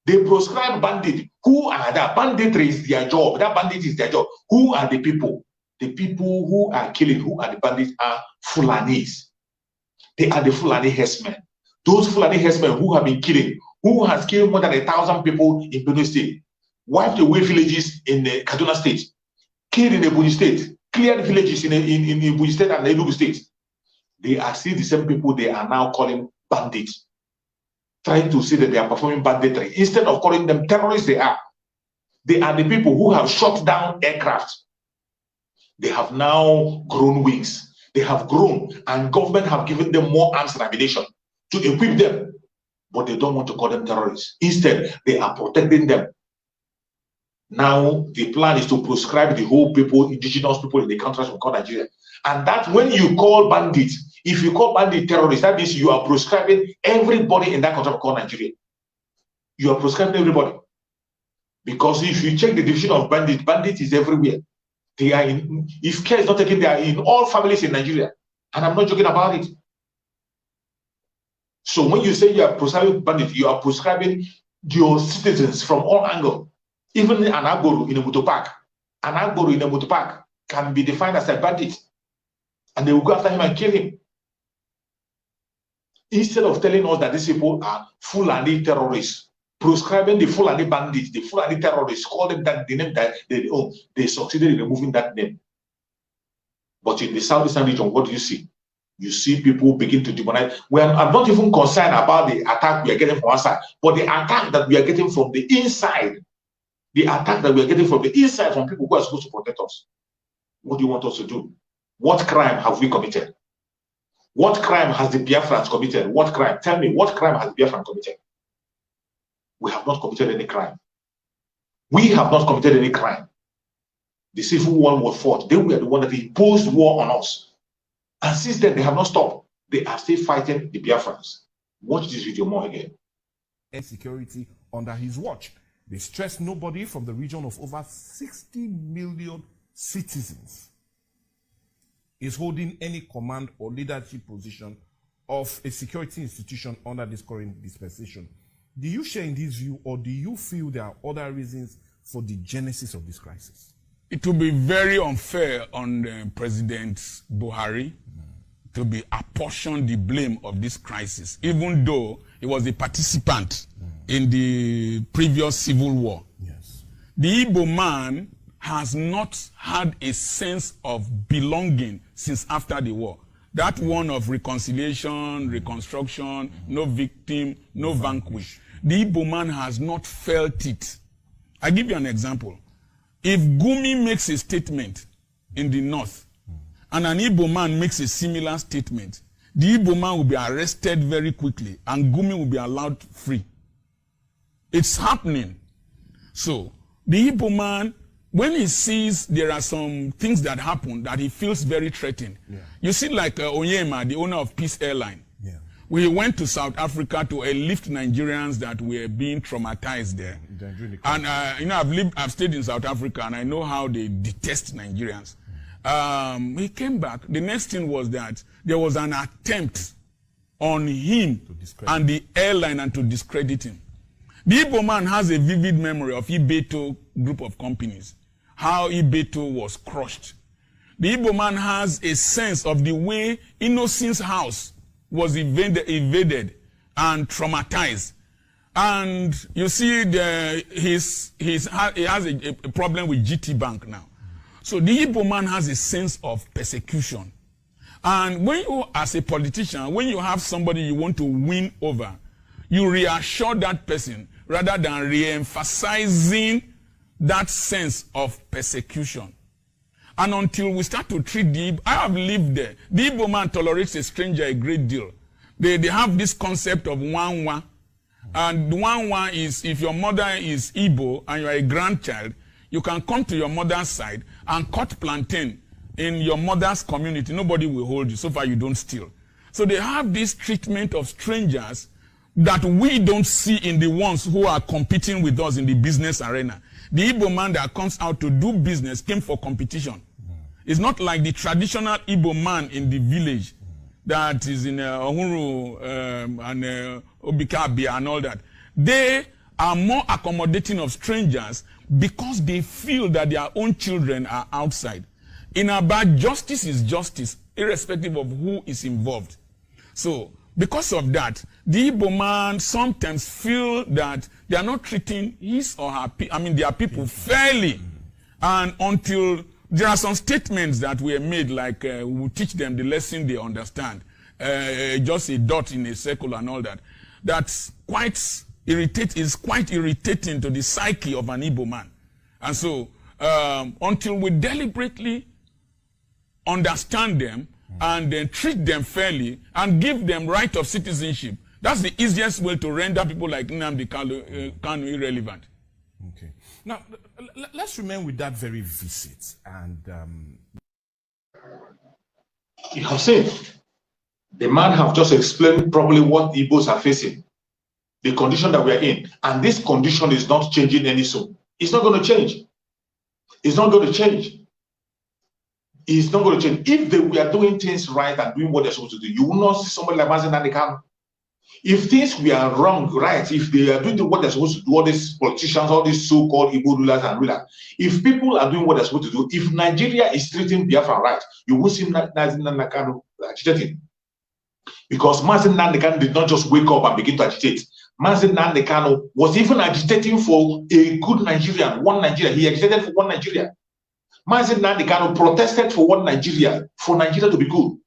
They prescribe bandit. Who are that? Banditry is their job. That bandit is their job. Who are the people? The people who are killing, who are the bandits, are Fulanis. They are the Fulani herdsmen. Those Fulani herdsmen who have been killing, who has killed more than 1,000 people in Benue State, wiped away villages in Kaduna State, killed in Ebonyi State, cleared villages in Ebonyi State and Enugu State. They are still the same people they are now calling bandits, trying to say that they are performing banditry. Instead of calling them terrorists, they are. They are the people who have shot down aircraft. They have now grown wings. They have grown, and government have given them more arms and ammunition to equip them. But they don't want to call them terrorists. Instead, they are protecting them. Now, the plan is to proscribe the whole people, indigenous people in the countries we call Nigeria. And that when you call bandits, if you call bandit terrorists, that means you are proscribing everybody in that country we call Nigeria. You are proscribing everybody. Because if you check the division of bandit is everywhere. They are in, if care is not taken, they are in all families in Nigeria. And I'm not joking about it. So when you say you are proscribing bandits, you are proscribing your citizens from all angles. Even an Agboro in a motor park. An Agboro in a motor park can be defined as a bandit. And they will go after him and kill him. Instead of telling us that these people are Fulani terrorists, proscribing the Fulani bandits, the Fulani terrorists, call them that the name that they succeeded in removing that name. But in the southeastern region, what do you see? You see people begin to demonize. Well, I'm not even concerned about the attack we are getting from outside, but the attack that we are getting from the inside. The attack that we are getting from the inside from people who are supposed to protect us. What do you want us to do? What crime have we committed? What crime has the Biafrans committed? What crime? Tell me, what crime has the Biafrans committed? We have not committed any crime. We have not committed any crime. The civil war was fought. They were the one that imposed war on us. And since then, they have not stopped. They are still fighting the Biafrans. Watch this video more again. Insecurity under his watch. They stress nobody from the region of over 60 million citizens is holding any command or leadership position of a security institution under this current dispensation. Do you share in this view, or do you feel there are other reasons for the genesis of this crisis? It will be very unfair on President Buhari to be apportioned the blame of this crisis, even though he was a participant in the previous civil war. Yes. The Igbo man has not had a sense of belonging since after the war. That one of reconciliation, reconstruction, no victim, no vanquish. The Igbo man has not felt it. I give you an example. If Gumi makes a statement in the north, and an Igbo man makes a similar statement, the Igbo man will be arrested very quickly, and Gumi will be allowed free. It's happening. So, the Igbo man, when he sees there are some things that happen that he feels very threatened. Yeah. You see, like Onyema, the owner of Peace Airline. Yeah. We went to South Africa to lift Nigerians that were being traumatized there. And I've stayed in South Africa, and I know how they detest Nigerians. He came back. The next thing was that there was an attempt on him and the airline and to discredit him. The Igbo man has a vivid memory of Ibeto group of companies, how Ibeto was crushed. The Igbo man has a sense of the way Innocent's house was invaded and traumatized. And you see, he has a problem with GT Bank now. So the Igbo man has a sense of persecution. And when you, as a politician, when you have somebody you want to win over, you reassure that person rather than re-emphasizing that sense of persecution. And until we start to treat the Igbo, I have lived there. The Igbo man tolerates a stranger a great deal. They have this concept of one. And one is, if your mother is Igbo and you are a grandchild, you can come to your mother's side and cut plantain in your mother's community. Nobody will hold you, so far you don't steal. So they have this treatment of strangers that we don't see in the ones who are competing with us in the business arena. The Igbo man that comes out to do business came for competition. It's not like the traditional Igbo man in the village that is in Ohuru and Obikabia and all that. They are more accommodating of strangers because they feel that their own children are outside. In Aba, justice is justice, irrespective of who is involved. So, because of that, the Igbo man sometimes feel that they are not treating his or her, their people fairly. And until there are some statements that were made, like we teach them the lesson they understand, just a dot in a circle and all that. That's quite irritating to the psyche of an Igbo man. And so, until we deliberately understand them and then treat them fairly and give them right of citizenship, that's the easiest way to render people like Nnamdi Kanu irrelevant. Okay. Now, let's remain with that very visit. And you have seen, the man have just explained probably what Igbos are facing, the condition that we are in. And this condition is not changing any soon. It's not going to change. It's not going to change. It's not going to change. If they were doing things right and doing what they're supposed to do, you will not see somebody like Mazi Nnamdi Kanu. If things were wrong, right, if they are doing what they're supposed to do, all these politicians, all these so-called Igbo rulers and rulers, if people are doing what they're supposed to do, if Nigeria is treating Biafra right, you will see Mazi Nnamdi Kanu agitating. Because Mazi Nnamdi Kanu did not just wake up and begin to agitate. Mazi Nnamdi Kanu was even agitating for a good Nigerian, one Nigeria. He agitated for one Nigeria. Mazi Nnamdi Kanu protested for one Nigeria, for Nigeria to be good.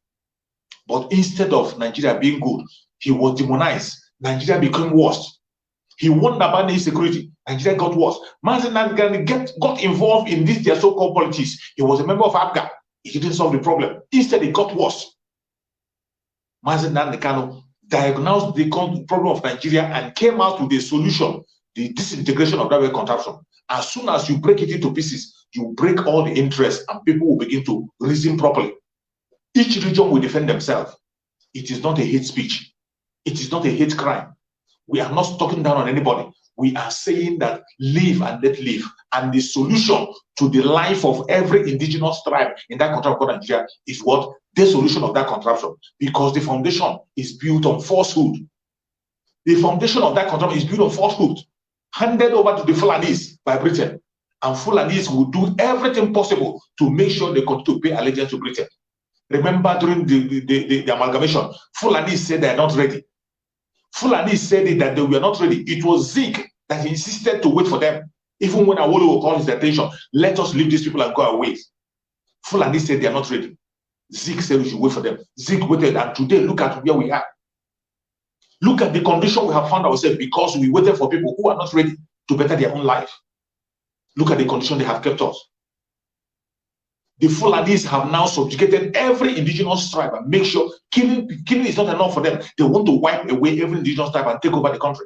But instead of Nigeria being good, he was demonized. Nigeria became worse. He warned about the insecurity. Nigeria got worse. Mazi Nnamdi Kanu got involved in this their so-called politics. He was a member of ABGA. He didn't solve the problem. Instead, it got worse. Mazi Nnamdi Kanu diagnosed the problem of Nigeria and came out with a solution, the disintegration of that way contraption. As soon as you break it into pieces, you break all the interests and people will begin to reason properly. Each region will defend themselves. It is not a hate speech. It is not a hate crime. We are not talking down on anybody. We are saying that live and let live. And the solution to the life of every indigenous tribe in that country called Nigeria is what? The solution of that contraption. Because the foundation is built on falsehood. The foundation of that contraption is built on falsehood. Handed over to the Fulanis by Britain. And Fulanis will do everything possible to make sure they continue to pay allegiance to Britain. Remember during the amalgamation, Fulani said they are not ready. Fulani said that they were not ready. It was Zeke that insisted to wait for them. Even when Awolowo called his attention, let us leave these people and go away. Fulani said they are not ready. Zeke said we should wait for them. Zeke waited, and today look at where we are. Look at the condition we have found ourselves because we waited for people who are not ready to better their own life. Look at the condition they have kept us. The Fulanis have now subjugated every indigenous tribe and make sure killing is not enough for them. They want to wipe away every indigenous tribe and take over the country.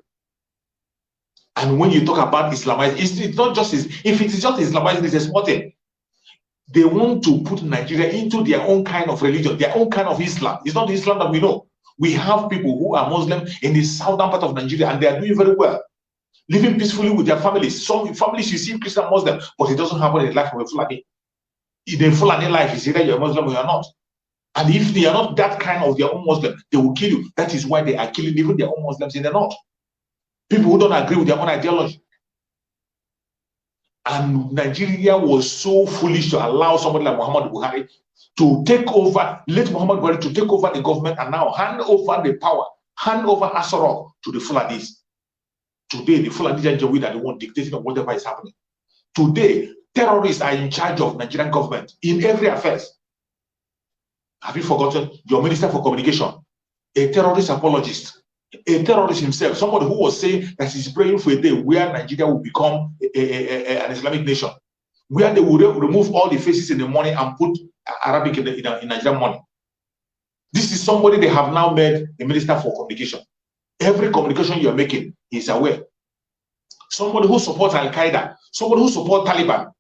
And when you talk about Islamizing, it's not just, if it is just Islamizing, it's a small thing. They want to put Nigeria into their own kind of religion, their own kind of Islam. It's not the Islam that we know. We have people who are Muslim in the southern part of Nigeria and they are doing very well, living peacefully with their families. Some families you see Christian Muslim, but it doesn't happen in the life of a Fulani. In the Fulani life, it's either you're Muslim or you're not. And if they are not that kind of their own Muslim, they will kill you. That is why they are killing even their own Muslims in the north. People who don't agree with their own ideology. And Nigeria was so foolish to allow somebody like Muhammad Buhari to take over, let Muhammad Buhari to take over the government and now hand over the power, hand over Asorock to the Fulanis. Today, the Fulani Janjaweed are the one dictating on whatever is happening. Today, terrorists are in charge of Nigerian government in every affairs. Have you forgotten your Minister for Communication? A terrorist apologist, a terrorist himself, somebody who was saying that he's praying for a day where Nigeria will become an Islamic nation, where they will remove all the faces in the morning and put Arabic in Nigerian money. This is somebody they have now made a minister for communication. Every communication you're making, he's aware. Somebody who supports Al-Qaeda, somebody who supports Taliban,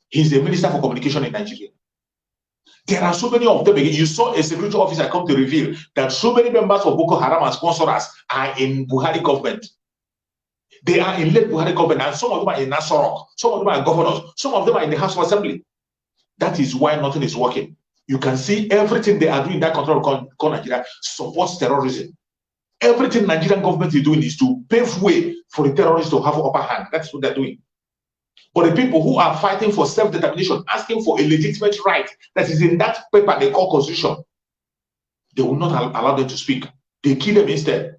he's the minister for communication in Nigeria. There are so many of them. You saw a security officer come to reveal that so many members of Boko Haram and sponsors are in Buhari government. They are in late Buhari government, and some of them are in Asorock, some of them are governors, some of them are in the House of Assembly. That is why nothing is working. You can see everything they are doing in that country called Nigeria supports terrorism. Everything Nigerian government is doing is to pave way for the terrorists to have upper hand. That's what they're doing. But the people who are fighting for self-determination, asking for a legitimate right that is in that paper they call constitution, they will not allow them to speak. They kill them instead.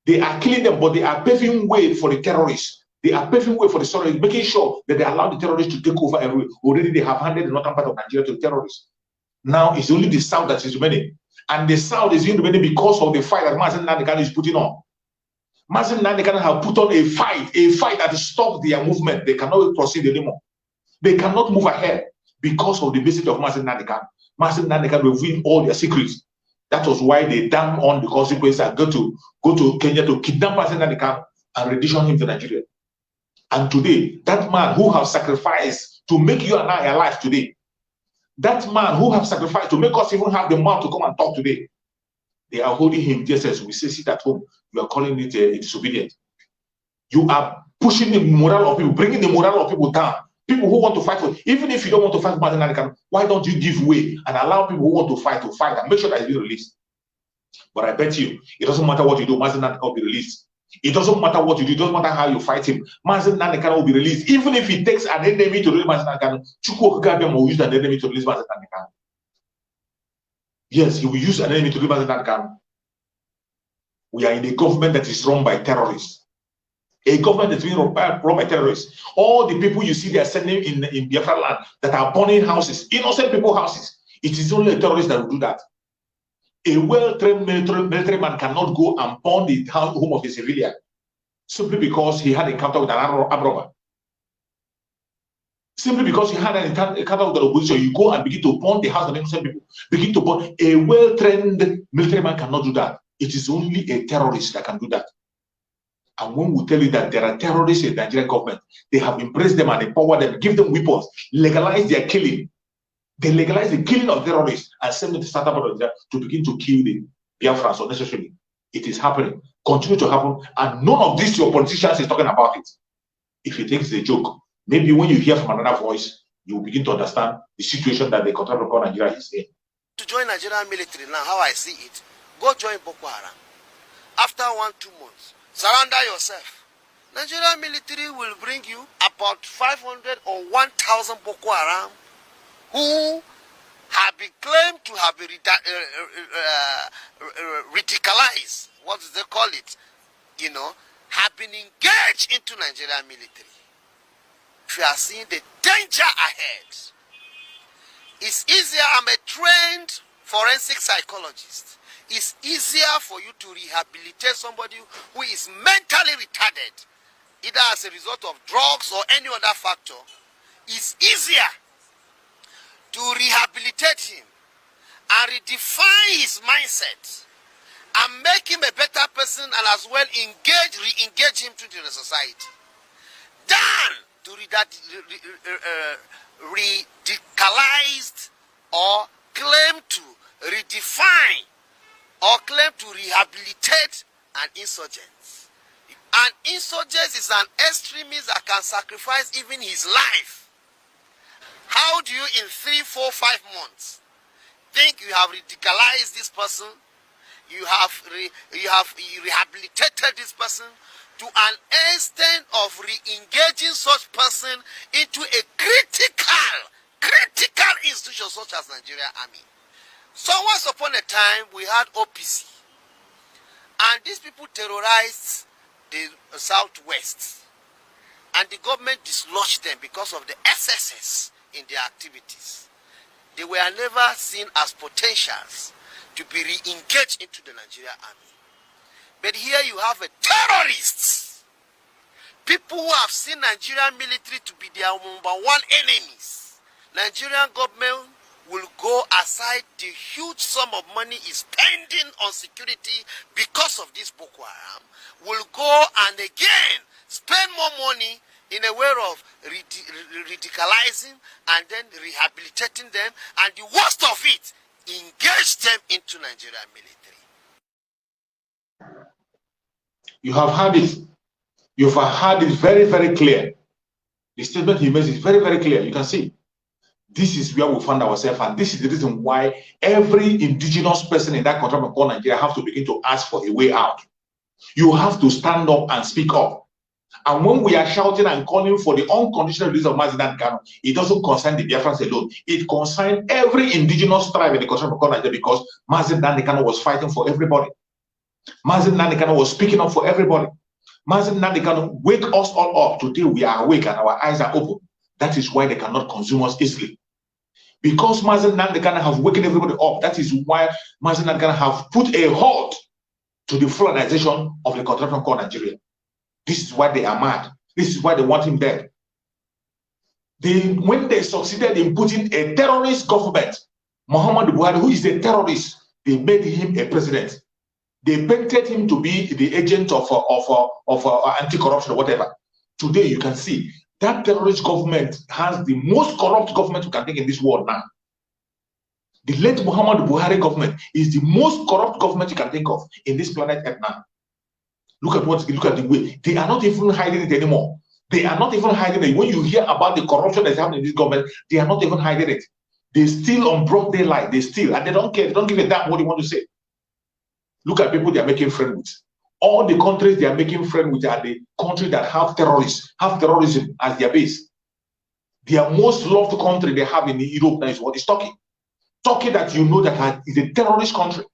They are killing them, but they are paving way for the terrorists. They are paving way for the terrorists, making sure that they allow the terrorists to take over everywhere. Already they have handed the northern part of Nigeria to the terrorists. Now it's only the south that is remaining. And the south is remaining because of the fight that Mazi Nnamdi Kanu is putting on. Mazi Nnamdi Kanu have put on a fight that stopped their movement. They cannot proceed anymore. They cannot move ahead because of the message of Mazi Nnamdi Kanu. Mazi Nnamdi Kanu revealed all their secrets. That was why they damn on the consequences and go to Kenya to kidnap Mazi Nnamdi Kanu and rendition him to Nigeria. And today, that man who has sacrificed to make you and I alive today, that man who have sacrificed to make us even have the mouth to come and talk today, they are holding him just as we say, sit at home. You are calling it a disobedience. You are pushing the morale of people, bringing the morale of people down. People who want to fight for, even if you don't want to fight for Mazi Nnamdi Kanu, why don't you give way and allow people who want to fight and make sure that it's being released? But I bet you, it doesn't matter what you do, Mazi Nnamdi Kanu will be released. It doesn't matter what you do, it doesn't matter how you fight him. Mazi Nnamdi Kanu will be released. Even if it takes an enemy to release Mazi Nnamdi Kanu, Chukwu Okeke will use an enemy to release Mazi Nnamdi Kanu. Yes, he will use an enemy to release Mazi Nnamdi Kanu. We are in a government that is run by terrorists. A government that's being run by terrorists. All the people you see they are sending in Biafra land that are burning houses, innocent people houses, it is only a terrorist that will do that. A well-trained military man cannot go and burn the home of a civilian simply because he had an encounter with an armed robber. Simply because you had an encounter with the opposition, you go and begin to burn the house of innocent people. Begin to burn. A well-trained military man cannot do that. It is only a terrorist that can do that. And when we tell you that there are terrorists in the Nigerian government, they have embraced them and empowered them, give them weapons, legalize their killing. They legalize the killing of terrorists and send them to start up to begin to kill the Biafrans unnecessarily. It is happening, continue to happen, and none of these your politicians is talking about it. If you think it's a joke, maybe when you hear from another voice, you will begin to understand the situation that the country of Nigeria is in. To join Nigerian military now, how I see it, go join Boko Haram. After 1-2 months, surrender yourself. Nigerian military will bring you about 500 or 1,000 Boko Haram who have been claimed to have been radicalized, what do they call it, have been engaged into Nigerian military. If you are seeing the danger ahead, it's easier. I'm a trained forensic psychologist. It's easier for you to rehabilitate somebody who is mentally retarded, either as a result of drugs or any other factor. It's easier to rehabilitate him and redefine his mindset and make him a better person and as well re-engage him to the society than to radicalized or claim to redefine or claim to rehabilitate an insurgent. An insurgent is an extremist that can sacrifice even his life. How do you in 3, 4, 5 months think you have radicalized this person, you have rehabilitated this person to an extent of re-engaging such person into a critical institution such as Nigeria Army? So once upon a time we had OPC, and these people terrorized the Southwest, and the government dislodged them because of the SSS in their activities. They were never seen as potentials to be re-engaged into the Nigerian Army. But here you have a terrorists, people who have seen Nigerian military to be their #1 enemies. Nigerian government will go aside the huge sum of money is pending on security because of this Boko Haram, will go and again spend more money in a way of radicalizing and then rehabilitating them, and the worst of it, engage them into Nigerian military. You have heard it. You've heard it very, very clear. The statement he makes is very, very clear. You can see. This is where we find ourselves, and this is the reason why every indigenous person in that country called Nigeria have to begin to ask for a way out. You have to stand up and speak up. And when we are shouting and calling for the unconditional release of Mazi Nnamdi Kanu, it doesn't concern the Biafrans alone. It concerns every indigenous tribe in the country called Nigeria, because Mazi Nnamdi Kanu was fighting for everybody. Mazi Nnamdi Kanu was speaking up for everybody. Mazi Nnamdi Kanu wake us all up. Today we are awake and our eyes are open. That is why they cannot consume us easily. Because Mazi Nnamdi Kanu have waken everybody up, that is why Mazi Nnamdi Kanu have put a halt to the Fulanization of the country called Nigeria. This is why they are mad. This is why they want him dead. When they succeeded in putting a terrorist government, Muhammad Buhari, who is a terrorist, they made him a president. They painted him to be the agent of anti-corruption or whatever. Today you can see that terrorist government has the most corrupt government you can think in this world now. The late Muhammad Buhari government is the most corrupt government you can think of in this planet Earth now. Look at the way they are not even hiding it anymore. They are not even hiding it. When you hear about the corruption that's happening in this government, they are not even hiding it. They steal on broad daylight. They steal, and they don't care. They don't give a damn what they want to say. Look at people they are making friends with. All the countries they are making friends with are the countries that have terrorists, have terrorism as their base. Their most loved country they have in Europe now is what is Turkey. Turkey, that you know that is a terrorist country.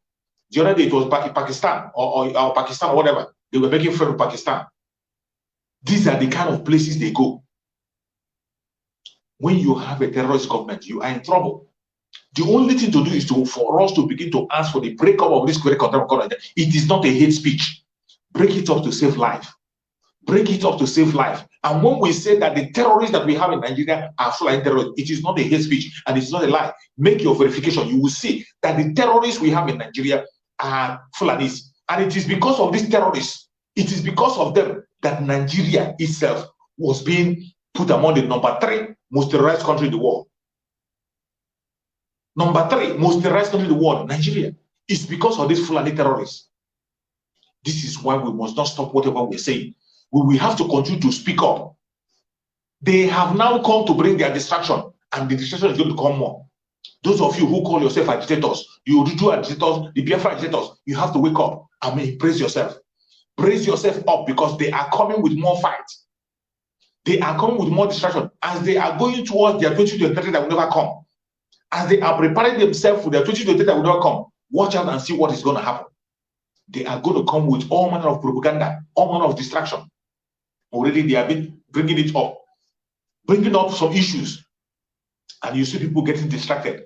The other day it was Pakistan or Pakistan or whatever. They were making friends with Pakistan. These are the kind of places they go. When you have a terrorist government, you are in trouble. The only thing to do is for us to begin to ask for the breakup of this correct contempt. It is not a hate speech. Break it up to save life. Break it up to save life. And when we say that the terrorists that we have in Nigeria are Fulani terrorists, it is not a hate speech and it's not a lie. Make your verification. You will see that the terrorists we have in Nigeria are Fulanis. And it is because of these terrorists, it is because of them that Nigeria itself was being put among the number 3 most terrorized country in the world. Number 3 most terrorized country in the world, Nigeria. It's because of these Fulani terrorists. This is why we must not stop whatever we're saying. We will have to continue to speak up. They have now come to bring their distraction, and the distraction is going to come more. Those of you who call yourself agitators, you do agitators, the Biafra agitators, you have to wake up. I mean, brace yourself. Brace yourself up, because they are coming with more fights. They are coming with more distraction. As they are going towards their 2023 that will never come. As they are preparing themselves for their 2023 that will never come, watch out and see what is going to happen. They are going to come with all manner of propaganda, all manner of distraction. Already they have been bringing it up, bringing up some issues. And you see people getting distracted.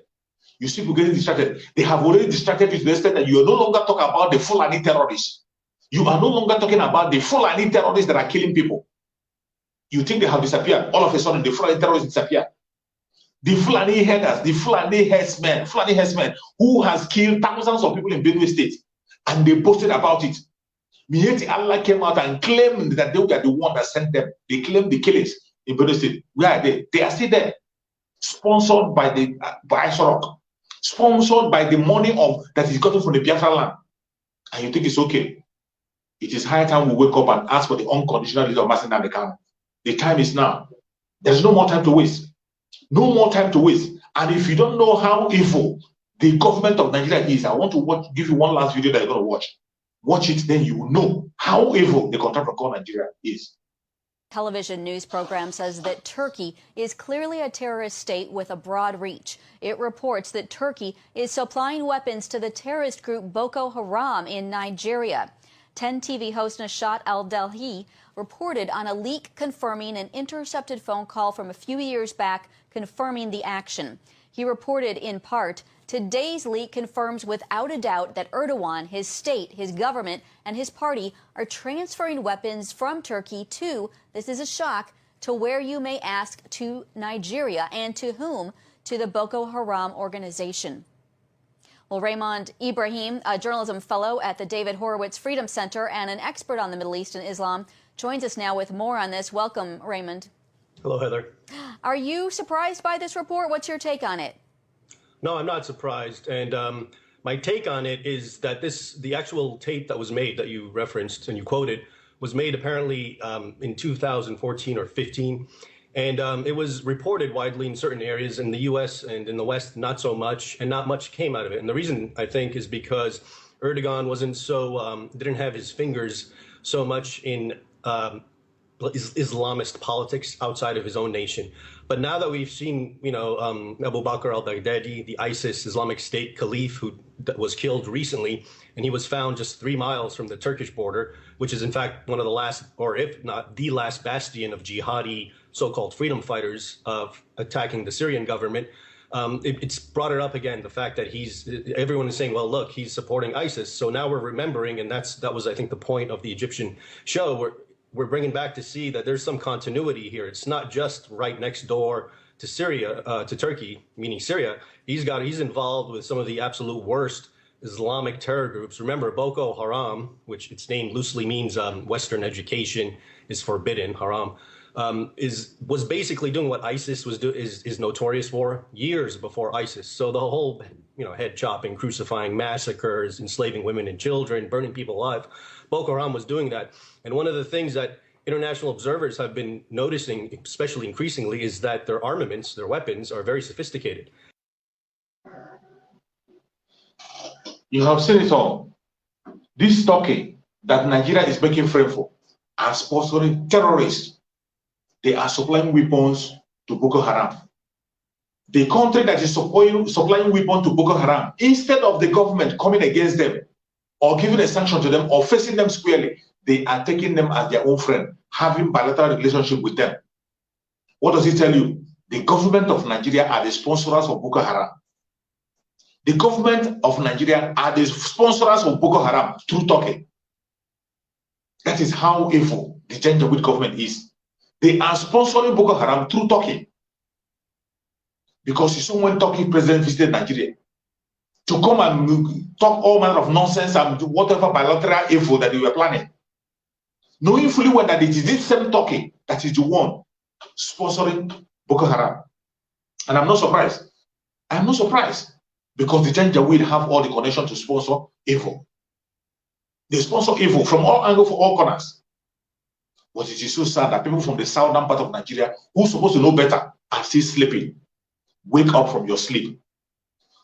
You see people getting distracted. They have already distracted you to the extent that you are no longer talking about the Fulani terrorists. You are no longer talking about the Fulani terrorists that are killing people. You think they have disappeared. All of a sudden, the Fulani terrorists disappear. The Fulani headers, the Fulani herdsmen who has killed thousands of people in Benue State, and they posted about it. Mieti Allah came out and claimed that they were the one that sent them. They claimed the killings in Benue State. Where are they? They are still there. Sponsored by by Asorock. Sponsored by the money that is gotten from the Biafra land. And you think it's okay? It is high time we wake up and ask for the unconditional release of Mazi Nnamdi Kanu. The time is now. There's no more time to waste. No more time to waste. And if you don't know how evil the government of Nigeria is, I want to give you one last video that you're going to watch. Watch it, then you will know how evil the country of Nigeria is. Television news program says that Turkey is clearly a terrorist state with a broad reach. It reports that Turkey is supplying weapons to the terrorist group Boko Haram in Nigeria. 10 TV host Nashat Al-Delhi reported on a leak confirming an intercepted phone call from a few years back confirming the action. He reported in part, today's leak confirms without a doubt that Erdogan, his state, his government, and his party are transferring weapons from Turkey to, this is a shock, to where you may ask, to Nigeria. And to whom? to the Boko Haram organization. Well, Raymond Ibrahim, a journalism fellow at the David Horowitz Freedom Center and an expert on the Middle East and Islam, joins us now with more on this. Welcome, Raymond. Hello, Heather. Are you surprised by this report? What's your take on it? No, I'm not surprised. And my take on it is that the actual tape that was made that you referenced and you quoted was made apparently in 2014 or 15. And it was reported widely in certain areas in the U.S. and in the West, not so much, and not much came out of it. And the reason, I think, is because Erdogan wasn't so, didn't have his fingers so much in Islamist politics outside of his own nation. But now that we've seen, Abu Bakr al-Baghdadi, the ISIS Islamic State caliph who was killed recently, and he was found just 3 miles from the Turkish border, which is in fact one of the last, or if not the last bastion of jihadi so-called freedom fighters of attacking the Syrian government. It's brought it up again, the fact that everyone is saying, well, look, he's supporting ISIS. So now we're remembering, and that was, I think, the point of the Egyptian show, we're bringing back to see that there's some continuity here. It's not just right next door to Syria, to Turkey, meaning Syria. He's involved with some of the absolute worst Islamic terror groups. Remember, Boko Haram, which its name loosely means Western education is forbidden, haram, was basically doing what ISIS is notorious for years before ISIS. So the whole, head chopping, crucifying, massacres, enslaving women and children, burning people alive, Boko Haram was doing that. And one of the things that international observers have been noticing, especially increasingly, is that their armaments, their weapons, are very sophisticated. You have seen it all. This Turkey that Nigeria is making frame for are sponsoring terrorists. They are supplying weapons to Boko Haram. The country that is supplying weapons to Boko Haram, instead of the government coming against them or giving a sanction to them or facing them squarely, they are taking them as their own friend, having bilateral relationship with them. What does it tell you? The government of Nigeria are the sponsors of Boko Haram. The government of Nigeria are the sponsors of Boko Haram through Turkey. That is how evil the Janjaweed government is. They are sponsoring Boko Haram through Turkey. Because you saw when Turkey president visited Nigeria to come and talk all manner of nonsense and do whatever bilateral evil that they were planning, knowing fully well that it is this same Turkey that is the one sponsoring Boko Haram. And I'm not surprised. I'm not surprised because the Janjaweed have all the connection to sponsor evil. They sponsor evil from all angles, for all corners. But it is so sad that people from the southern part of Nigeria who are supposed to know better are still sleeping. Wake up from your sleep.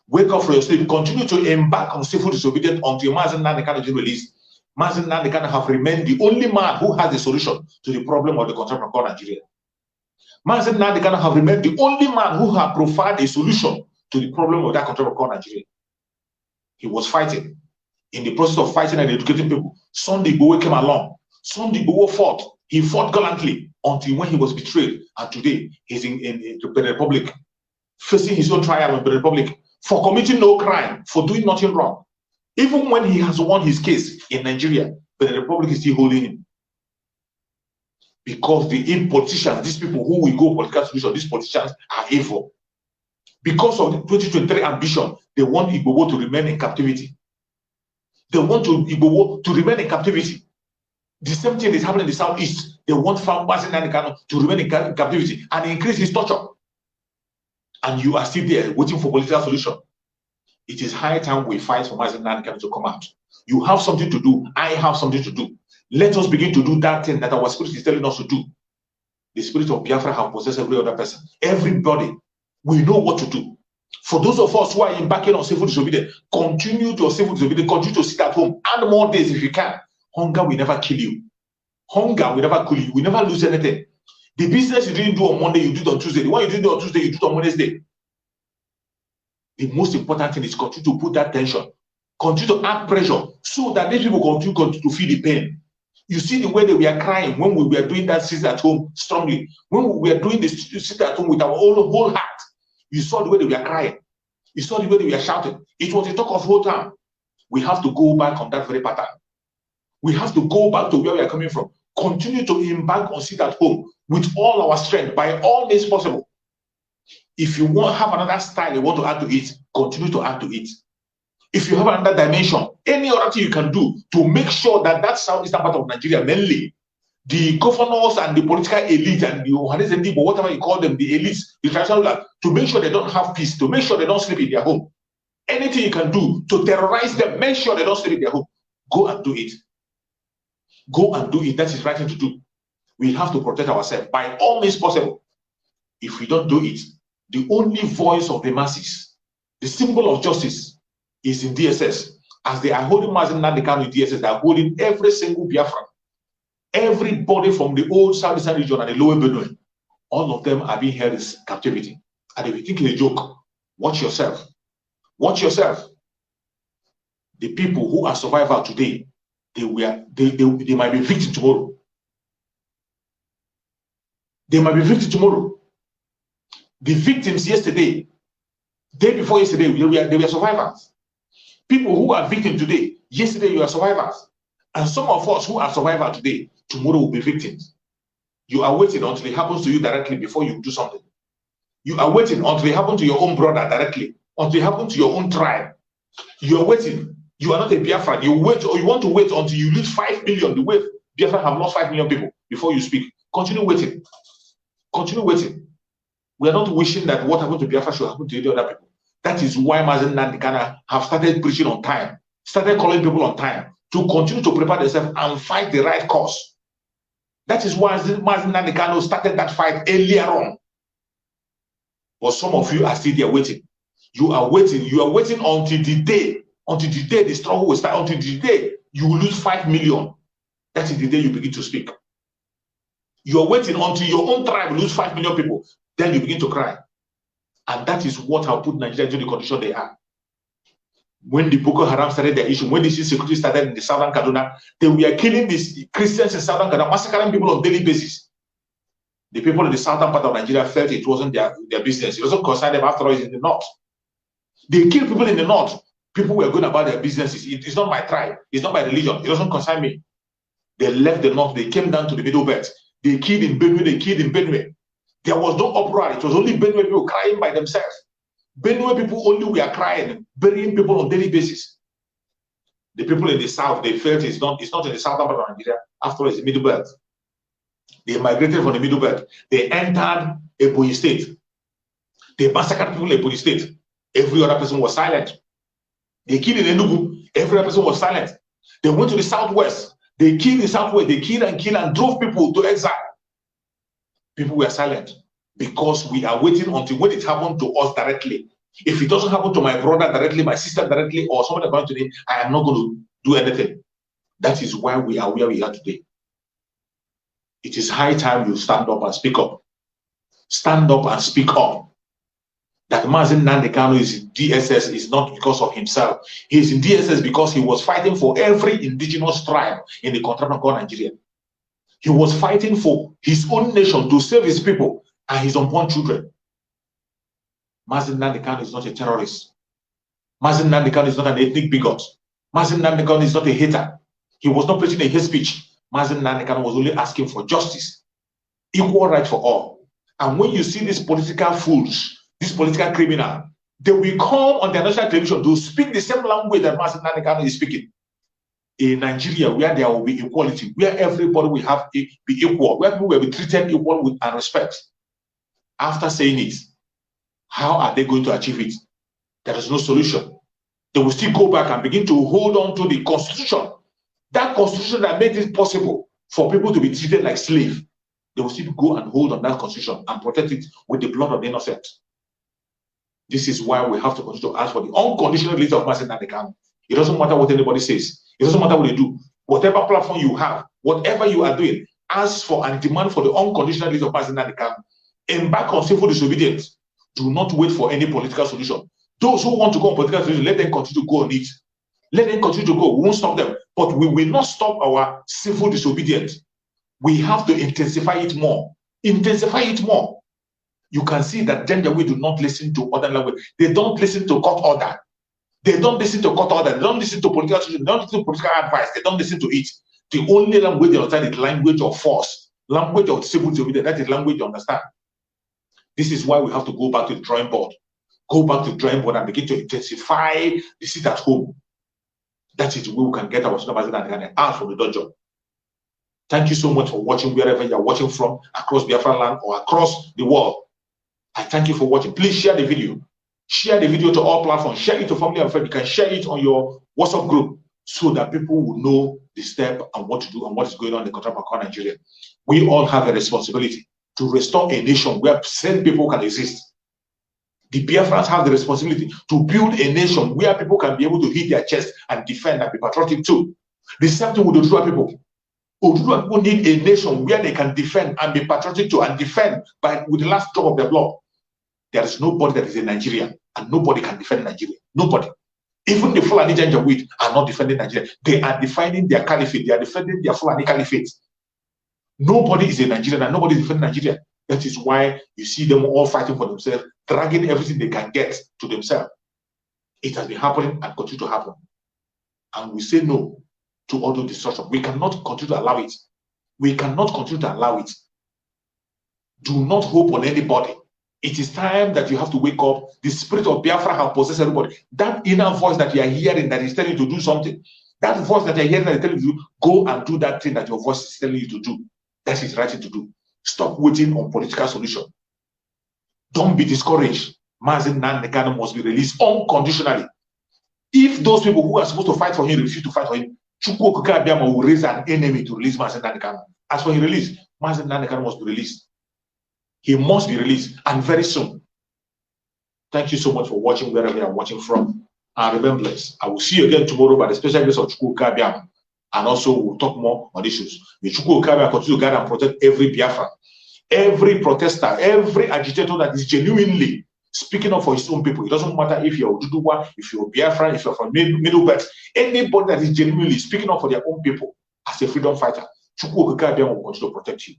Wake up from your sleep. Continue to embark on civil disobedience until Mazi Nnamdi Kanu is released. Mazi Nnamdi Kanu have remained the only man who has the solution to the problem of the contemporary called Nigeria. Mazi Nnamdi Kanu have remained the only man who have provided a solution to the problem of that contemporary called Nigeria. He was fighting. In the process of fighting and educating people, Sunday Igboho came along. Sunday Igboho fought. He fought gallantly until when he was betrayed. And today, he's in the Benin Republic, facing his own trial in the Republic for committing no crime, for doing nothing wrong. Even when he has won his case in Nigeria, the Republic is still holding him. Because the politicians, these people who will go political solution, these politicians are evil. Because of the 2023 ambition, they want Igboho to remain in captivity. They want Igboho to remain in captivity. The same thing is happening in the southeast. They want Mazi Nnamdi Kanu to remain in captivity and increase his torture. And you are still there waiting for political solution. It is high time we fight for Mazi Nnamdi Kanu to come out. You have something to do. I have something to do. Let us begin to do that thing that our spirit is telling us to do. The spirit of Biafra have possessed every other person. Everybody. We know what to do. For those of us who are embarking on civil disobedience, continue to civil disobedience, continue to sit at home, and more days if you can. Hunger will never kill you. Hunger will never kill you. You will never lose anything. The business you didn't do on Monday, you do it on Tuesday. The one you didn't do on Tuesday, you do it on Wednesday. The most important thing is continue to put that tension, continue to add pressure, so that these people continue to feel the pain. You see the way that we are crying when we were doing that sit at home strongly. When we were doing this sit at home with our whole heart, you saw the way that we are crying. You saw the way that we are shouting. It was a talk of whole time. We have to go back on that very pattern. We have to go back to where we are coming from. Continue to embark on sit at home with all our strength, by all means possible. If you want have another style you want to add to it, continue to add to it. If you have another dimension, any other thing you can do to make sure that that southeastern part of Nigeria, mainly the governors and the political elite and the or whatever you call them, the elites, the traditional, to make sure they don't have peace, to make sure they don't sleep in their home. Anything you can do to terrorize them, make sure they don't sleep in their home. Go and do it. Go and do it. That is the right thing to do. We have to protect ourselves by all means possible. If we don't do it, the only voice of the masses, the symbol of justice, is in DSS. As they are holding Mazi Nnamdi Kanu in DSS, they are holding every single Biafran. Everybody from the old southeastern region and the lower Benue, all of them are being held in captivity. And if you think it's a joke, watch yourself. Watch yourself. The people who are survivors today, they might be victims tomorrow. They might be victims tomorrow. The victims yesterday, day before yesterday, they were survivors. People who are victims today, yesterday you are survivors. And some of us who are survivors today, tomorrow will be victims. You are waiting until it happens to you directly before you do something. You are waiting until it happens to your own brother directly, until it happens to your own tribe. You are waiting. You are not a Biafran. You wait, or you want to wait until you reach 5 million. The way Biafra have lost 5 million people before you speak. Continue waiting. Continue waiting. We are not wishing that what happened to Biafra should happen to any other people. That is why Mazi Nnamdi Kanu have started preaching on time, started calling people on time to continue to prepare themselves and fight the right cause. That is why Mazi Nnamdi Kanu started that fight earlier on. But some of you are still there waiting. You are waiting. You are waiting until the day the struggle will start, until the day you will lose 5 million. That is the day you begin to speak. You are waiting until your own tribe lose 5 million people. Then you begin to cry. And that is what has put Nigeria into the condition they are. When the Boko Haram started their issue, when the insecurity started in the southern Kaduna, they were killing these Christians in southern Kaduna, massacring people on a daily basis. The people in the southern part of Nigeria felt it wasn't their business. It wasn't concerned them after all, it's in the north. They killed people in the north. People were going about their businesses. It's not my tribe. It's not my religion. It doesn't concern me. They left the north. They came down to the middle belt. They killed in Benue. They killed in Benue. There was no uproar. It was only Benue people crying by themselves. Benue people only were crying, burying people on a daily basis. The people in the south, they felt it's not in the southern part of Nigeria. After all, it's the middle belt. They migrated from the middle belt. They entered Ebonyi state. They massacred people in Ebonyi state. Every other person was silent. They killed in Enugu. Every other person was silent. They went to the southwest. They killed in the southwest. They killed and drove people to exile. People were silent because we are waiting until when it happened to us directly. If it doesn't happen to my brother directly, my sister directly, or someone about today, I am not going to do anything. That is why we are where we are today. It is high time you stand up and speak up. Stand up and speak up. That Mazi Nnamdi Kanu is in DSS is not because of himself. He is in DSS because he was fighting for every indigenous tribe in the country of Nigeria. He was fighting for his own nation to save his people and his unborn children. Mazi Nnamdi Kanu is not a terrorist. Mazi Nnamdi Kanu is not an ethnic bigot. Mazi Nnamdi Kanu is not a hater. He was not preaching a hate speech. Mazi Nnamdi Kanu was only asking for justice, equal right for all. And when you see these political fools, these political criminals, they will come on the national television to speak the same language that Mazi Nnamdi Kanu is speaking. In Nigeria, where there will be equality, where everybody will be equal, where people will be treated equal with and respect. After saying it, how are they going to achieve it? There is no solution. They will still go back and begin to hold on to the constitution. That constitution that made it possible for people to be treated like slaves. They will still go and hold on that constitution and protect it with the blood of the innocent. This is why we have to continue to ask for the unconditional release of Mazi Nnamdi Kanu. It doesn't matter what anybody says. It doesn't matter what they do. Whatever platform you have, whatever you are doing, ask for and demand for the unconditional release of Mazi Nnamdi Kanu. Embark on civil disobedience. Do not wait for any political solution. Those who want to go on political solution, let them continue to go on it. Let them continue to go. We won't stop them. But we will not stop our civil disobedience. We have to intensify it more. Intensify it more. You can see that we do not listen to other language. They don't listen to court order. They don't listen to court order. They don't listen to political solution. They don't listen to political advice. They don't listen to it. The only language they understand is language of force, language of civil disobedience. That is language you understand. This is why we have to go back to the drawing board. Go back to the drawing board and begin to intensify the sit at home. That is where we can get our Mazi Nnamdi Kanu out from the dojo. Thank you so much for watching wherever you are watching from, across Biafra land or across the world. I thank you for watching. Please share the video. Share the video to all platforms. Share it to family and friends. You can share it on your WhatsApp group so that people will know the step and what to do and what is going on in the country of Nigeria. We all have a responsibility to restore a nation where sane people can exist. The Biafrans have the responsibility to build a nation where people can be able to hit their chest and defend and be patriotic too. The same thing with the Odudua people. Odudua people need a nation where they can defend and be patriotic too and defend with the last drop of their blood. There is nobody that is in Nigeria and nobody can defend Nigeria. Nobody. Even the Fulani Janjaweed are not defending Nigeria. They are defending their caliphate. They are defending their Fulani caliphate. Nobody is in Nigeria and nobody is defending Nigeria. That is why you see them all fighting for themselves, dragging everything they can get to themselves. It has been happening and continue to happen. And we say no to auto destruction. We cannot continue to allow it. We cannot continue to allow it. Do not hope on anybody. It is time that you have to wake up. The spirit of Biafra has possessed everybody. That inner voice that you are hearing that is telling you to do something, that voice that you are hearing that is telling you to go and do that thing that your voice is telling you to do, that is the right thing to do. Stop waiting on political solution. Don't be discouraged. Mazi Nnamdi Kanu must be released unconditionally. If those people who are supposed to fight for him refuse to fight for him, Chukwu Okike Abiama will raise an enemy to release Mazi Nnamdi Kanu. As for his release, Mazi Nnamdi Kanu must be released. He must be released, and very soon. Thank you so much for watching wherever you are watching from. And remember, I will see you again tomorrow by the special grace of Chukwu Okike Abiama. And also, we'll talk more on issues. May Chukwu Okike Abiama continue to guide and protect every Biafran, every protester, every agitator that is genuinely speaking up for his own people. It doesn't matter if you're Oduduwa, if you're Biafran, if you're from Middle Belt, anybody that is genuinely speaking up for their own people as a freedom fighter, Chukwu Okike Abiama will continue to protect you.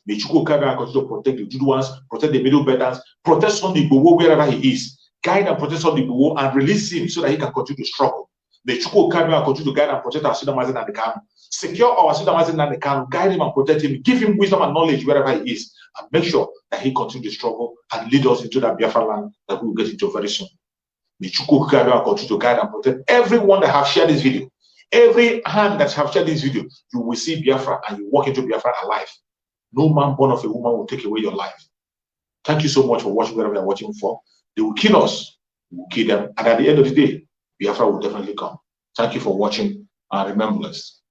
May Chukwu Okike Abiama continue to protect the Oduduwans, protect the Middle Belters, protect Sunday Igboho wherever he is, guide and protect Sunday Igboho and release him so that he can continue to struggle. May Chukwu Okike Abiama continue to guide and protect our Mazi Nnamdi Kanu. Secure our Mazi Nnamdi Kanu, guide him and protect him, give him wisdom and knowledge wherever he is, and make sure that he continues to struggle and lead us into that Biafra land that we will get into very soon. May Chukwu Okike Abiama continue to guide and protect everyone that have shared this video. Every hand that have shared this video, you will see Biafra and you walk into Biafra alive. No man born of a woman will take away your life. Thank you so much for watching wherever you're watching for. They will kill us, we will kill them, and at the end of the day, Biafra will definitely come. Thank you for watching, and remember this.